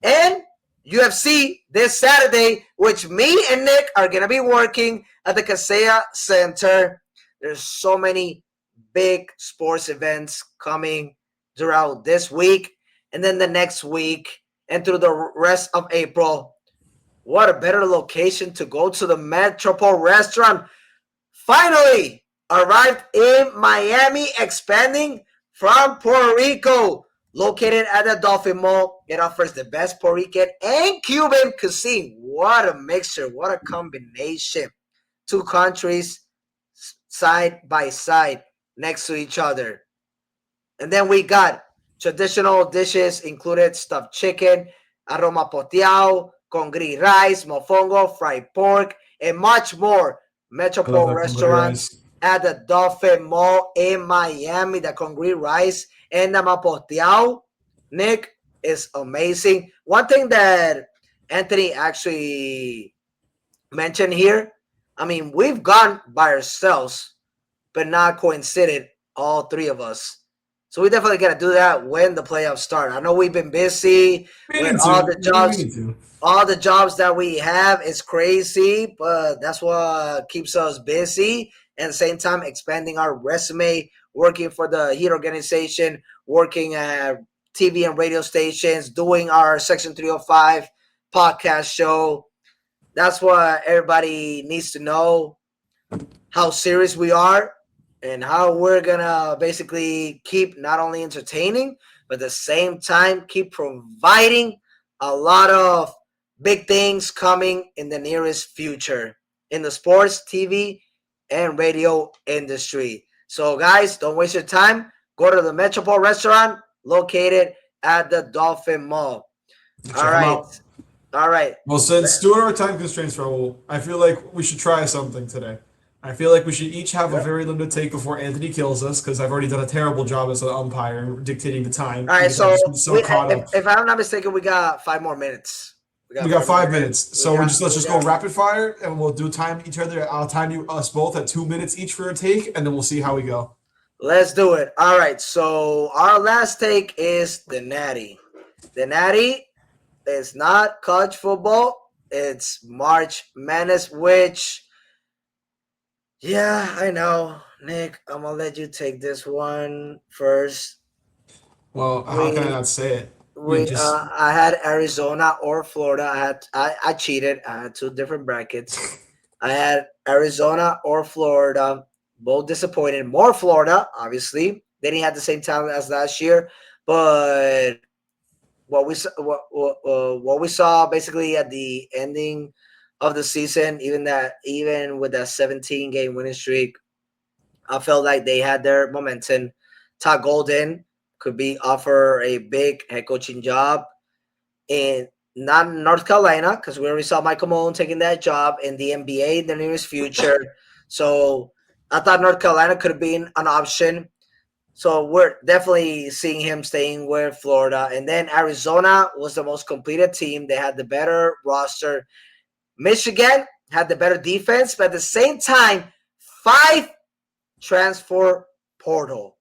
S1: And UFC this Saturday, which me and Nick are going to be working at the Kaseya Center. There's so many big sports events coming throughout this week and then the next week and through the rest of April. What a better location to go to the Metropol Restaurant. Finally arrived in Miami, expanding from Puerto Rico. Located at the Dolphin Mall, it offers the best Puerto Rican and Cuban cuisine. What a mixture. What a combination. Two countries side by side next to each other. And then we got traditional dishes included stuffed chicken, arroz mamposteao, congri rice, mofongo, fried pork, and much more. Metropol Restaurant at the Dolphin Mall in Miami. The congri rice and the mamposteao, Nick, is amazing. One thing that Anthony actually mentioned here, I mean, we've gone by ourselves, but not coincided, all three of us. So we definitely got to do that when the playoffs start. I know we've been busy with all the jobs. All the jobs that we have is crazy, but that's what keeps us busy. And at the same time, expanding our resume, working for the Heat organization, working at TV and radio stations, doing our Section 305 podcast show. That's what everybody needs to know, how serious we are and how we're going to basically keep not only entertaining, but at the same time, keep providing a lot of big things coming in the nearest future in the sports, TV, and radio industry. So, guys, don't waste your time. Go to the Metropol Restaurant located at the Dolphin Mall. All right.
S2: Well, since due to our time constraints, Raul, I feel like we should try something today. I feel like we should each have a
S1: Yep.
S2: very limited take before Anthony kills us because I've already done a terrible job as an umpire dictating the time
S1: All right,
S2: because I've
S1: so
S2: just been so caught up.
S1: if I'm not mistaken, we got 5 more minutes.
S2: We got 5 minutes, so let's
S1: we
S2: just
S1: got,
S2: go rapid fire and we'll do time each other. I'll time you us both at 2 minutes each for a take, and then we'll see how we go.
S1: Let's do it. All right, so our last take is the Natty. The Natty is not college football. It's March Madness, which, yeah, I know. Nick, I'm going to let you take this one first.
S2: Well, how can I not say it?
S1: I had Arizona or Florida. I cheated. I had two different brackets. I had Arizona or Florida. Both disappointed. More Florida, obviously. They didn't have the same talent as last year, but what we saw basically at the ending of the season, even with that 17-game winning streak, I felt like they had their momentum. Todd Golden could be offer a big head coaching job in not North Carolina, because we already saw Michael Malone taking that job in the NBA in the nearest future. So I thought North Carolina could have been an option. So we're definitely seeing him staying with Florida. And then Arizona was the most completed team. They had the better roster. Michigan had the better defense, but at the same time, 5 transfer portal.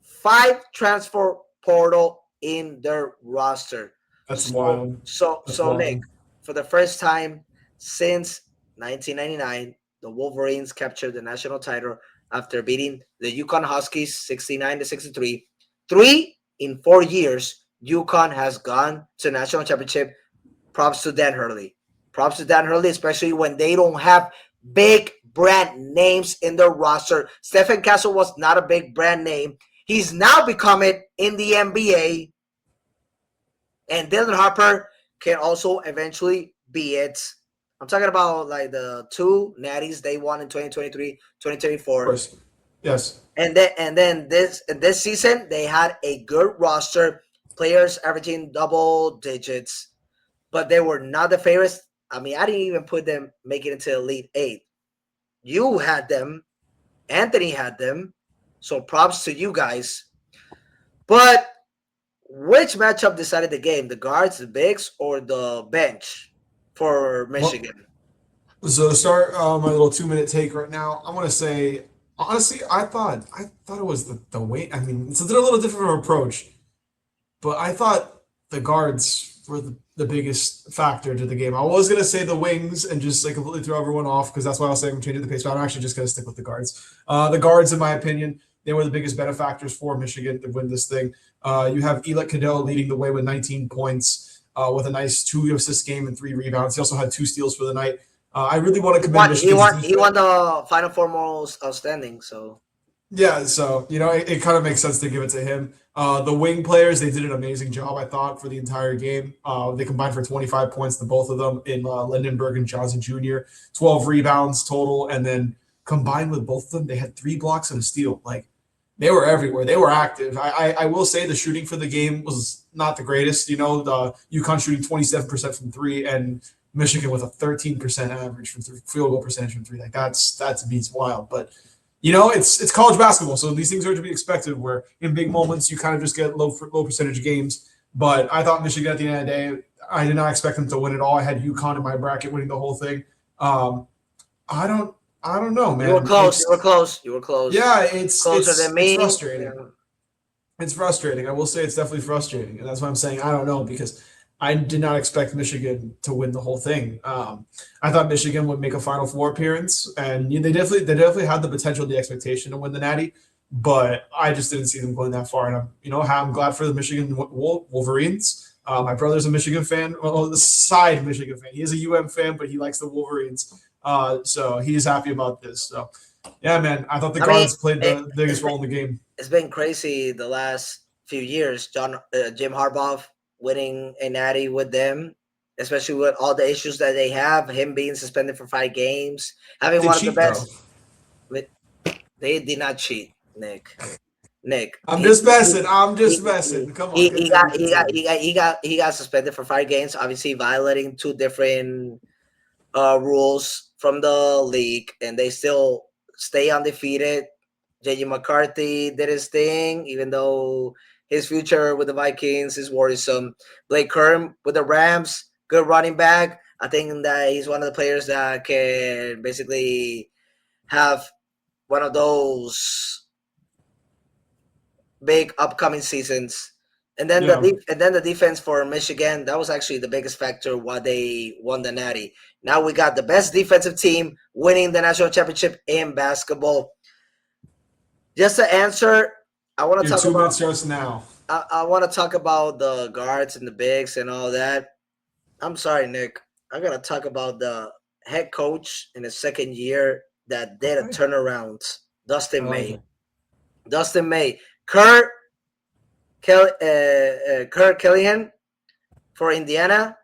S1: 5 transfer portal in their roster.
S2: That's wild.
S1: So
S2: wild.
S1: Nick, for the first time since 1999, the Wolverines captured the national title after beating the Yukon Huskies 69-63. 3 in 4 years, Yukon has gone to national championship. Props to Dan Hurley. Props to Dan Hurley, especially when they don't have big brand names in their roster. Stephen Castle was not a big brand name. He's now becoming in the NBA. And Dylan Harper can also eventually be it. I'm talking about like the 2 natties they won in 2023, 2024.
S2: Of course. Yes.
S1: And then this season they had a good roster, players averaging double digits, but they were not the favorites. I mean, I didn't even put them making it to Elite 8. You had them. Anthony had them. So props to you guys. But which matchup decided the game? The guards, the bigs, or the bench for Michigan?
S2: So to start my little 2 minute take right now, I want to say honestly, I thought it was the weight. I mean, it's a little different of an approach, but I thought the guards were the biggest factor to the game. I was gonna say the wings and just like completely throw everyone off because that's why I was saying I'm changing the pace. But I'm actually just gonna stick with the guards. The guards, in my opinion, they were the biggest benefactors for Michigan to win this thing. You have Elot Cadell leading the way with 19 points, with a nice 2 assist game and 3 rebounds. He also had 2 steals for the night. I really want to commend Michigan.
S1: He won the Final Four most outstanding. So
S2: yeah, so it kind of makes sense to give it to him. The wing players, they did an amazing job, I thought, for the entire game. They combined for 25 points, the both of them, in Lindenberg and Johnson Jr. 12 rebounds total, and then combined with both of them, they had 3 blocks and a steal. Like, they were everywhere. They were active. I will say the shooting for the game was not the greatest. The UConn shooting 27% from 3, and Michigan with a 13% average from field goal percentage from 3. Like that to me is wild. But it's college basketball, so these things are to be expected. Where in big moments you kind of just get low percentage games. But I thought Michigan at the end of the day, I did not expect them to win it all. I had UConn in my bracket winning the whole thing. I don't know, man.
S1: You were close. You were close.
S2: Yeah, it's
S1: closer than me.
S2: It's frustrating. Yeah. It's frustrating. I will say it's definitely frustrating, and that's why I'm saying I don't know, because I did not expect Michigan to win the whole thing. I thought Michigan would make a Final Four appearance, and they definitely had the potential, the expectation to win the Natty, but I just didn't see them going that far. And I'm glad for the Michigan Wolverines. My brother's a Michigan fan, the side Michigan fan. He is a UM fan, but he likes the Wolverines, so he's happy about this. So, yeah, man, I thought the guards played the biggest role in the game.
S1: It's been crazy the last few years. Jim Harbaugh winning a natty with them, especially with all the issues that they have, him being suspended for 5 games, having one of the best. They did not cheat, Nick.
S2: I'm just messing. Come on.
S1: He got suspended for 5 games, obviously violating 2 different rules. from the league, and they still stay undefeated. J.J. McCarthy did his thing, even though his future with the Vikings is worrisome. Blake Kern with the Rams, good running back. I think that he's one of the players that can basically have one of those big upcoming seasons. And then
S2: Yeah.
S1: the defense for Michigan, that was actually the biggest factor why they won the Natty. Now we got the best defensive team winning the national championship in basketball. Just to answer, I want to
S2: Your
S1: talk
S2: 2
S1: about
S2: minutes starts now.
S1: I want to talk about the guards and the bigs and all that. I'm sorry, Nick. I'm gonna talk about the head coach in his second year that did a
S2: Okay.
S1: turnaround.
S2: I
S1: Dustin
S2: like
S1: May.
S2: it.
S1: Dustin May. Kurt Killian for Indiana,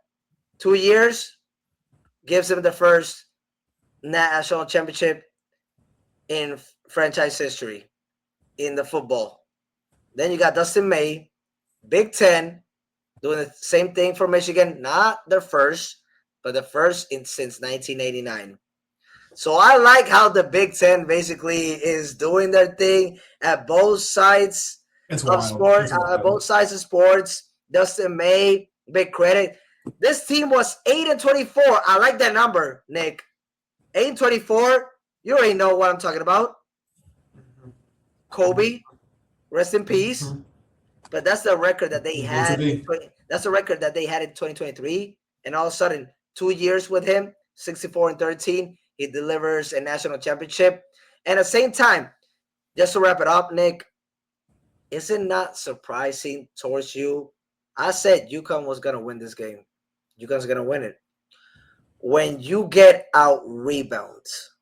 S1: 2 years, gives him the first national championship in franchise history in the football. Then you got Dustin May, Big Ten, doing the same thing for Michigan. Not their first, but the first since 1989. So I like how the Big Ten basically is doing their thing at both sides
S2: It's
S1: of
S2: wild.
S1: sport,
S2: It's
S1: both
S2: wild.
S1: sides of sports. Dustin May, big credit. This team was 8-24. I like that number, Nick. 8-24. You already know what I'm talking about. Kobe, rest in peace.
S2: Mhm.
S1: But that's the record that they
S2: It's meant to
S1: had.
S2: be.
S1: That's the record that they had in 2023. And all of a sudden, 2 years with him, 64-13, he delivers a national championship. And at the same time, just to wrap it up, Nick, is it not surprising towards you? I said UConn was gonna win this game. UConn's gonna win it. When you get out rebounds,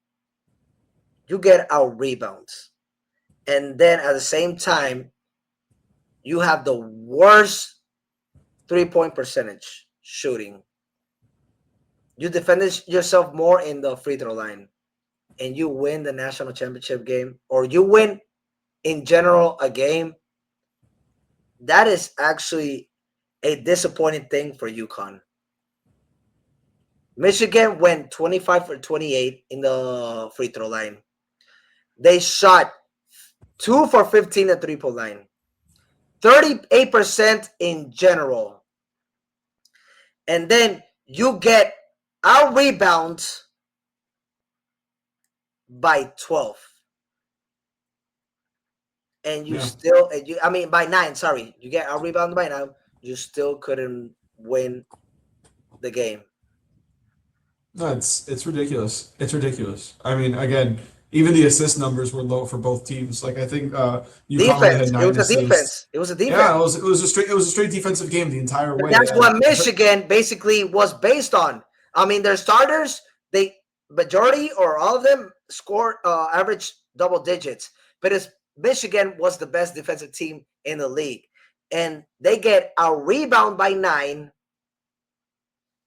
S1: and then at the same time, you have the worst 3-point percentage shooting. You defended yourself more in the free throw line, and you win the national championship game, or you win in general a game. That is actually a disappointing thing for UConn. Michigan went 25 for 28 in the free throw line. They shot 2 for 15 at 3-point line, 38% in general. And then you get out rebounds by 12. And you still, I mean, by 9, sorry. You get out rebounded by 9. You still couldn't win the game.
S2: No, it's ridiculous. It's ridiculous. I mean, again, even the assist numbers were low for both teams. Like I think UConn only
S1: Defense.
S2: had
S1: It
S2: 9
S1: was a
S2: assists.
S1: defense. It was a
S2: Yeah,
S1: defense.
S2: it was a straight defensive game the entire
S1: But
S2: way.
S1: that's what
S2: And
S1: Michigan basically was based on. I mean, their starters, they majority or all of them scored average double digits. But it's Michigan was the best defensive team in the league. And they get a rebound by 9.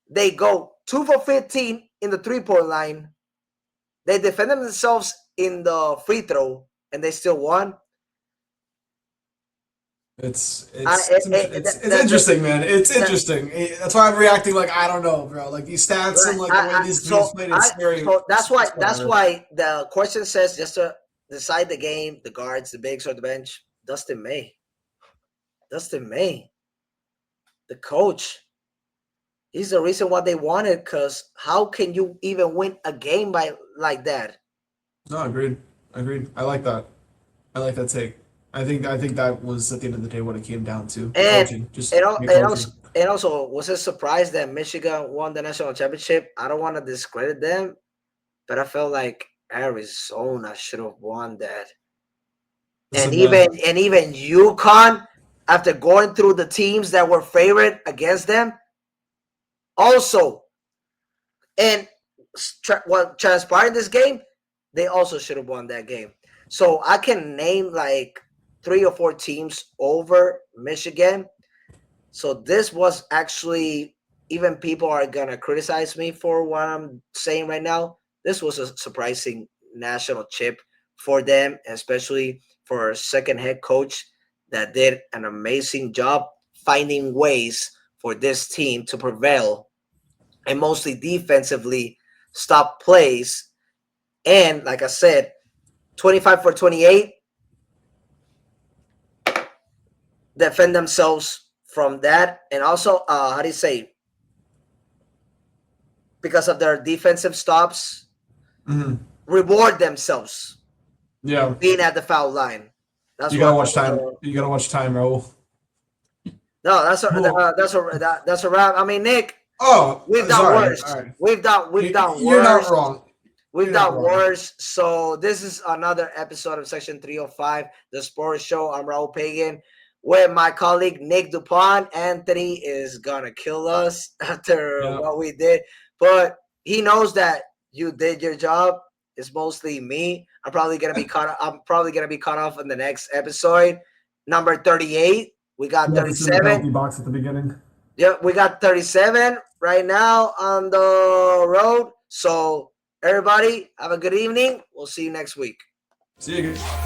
S1: They go 2 for 15 in the 3-point line. They defended themselves in the free throw, and they still won.
S2: it's interesting, man. It's
S1: that-
S2: interesting. That's why I'm reacting like I don't know, bro. Like these stats and like the way these teams played, it's scary.
S1: So that's why
S2: Whatever.
S1: the question says, just to decide the game, the guards, the bigs, or the bench. Dustin May, the coach. He's the reason why they won it. Because how can you even win a game by like that?
S2: No, agreed. I like that. I like that take. I think that was at the end of the day what it came down to.
S1: And
S2: Coaching, just
S1: and,
S2: good
S1: and
S2: coaching.
S1: also, was it surprised that Michigan won the national championship? I don't want to discredit them, but I felt like Arizona should have won that. And
S2: Listen, man.
S1: even UConn, after going through the teams that were favorite against them, also, and what transpired in this game, they also should have won that game. So I can name like 3 or 4 teams over Michigan. So this was actually, even people are gonna criticize me for what I'm saying right now. This was a surprising national chip for them, especially for a second head coach that did an amazing job finding ways for this team to prevail, and mostly defensively. stop plays. And like I said, 25 for 28, defend themselves from that. And also, how do you say, because of their defensive stops, reward themselves.
S2: Yeah,
S1: being at the foul line. That's
S2: you gotta watch time. You gotta watch time, Raul.
S1: No, that's a wrap. I mean, Nick.
S2: Oh,
S1: we've done worse. Right. We've done worse.
S2: You're not wrong.
S1: We've done worse. So this is another episode of Section 305, the Sports Show. I'm Raul Pagan with my colleague Nick Dupont. Anthony is gonna kill us after what we did, but he knows that you did your job. It's mostly me. I'm probably gonna be caught off in the next episode, number 38. We got 37.
S2: Box at the beginning.
S1: Yeah, we got 37 right now on the road. So everybody, have a good evening. We'll see you next week.
S2: See you again.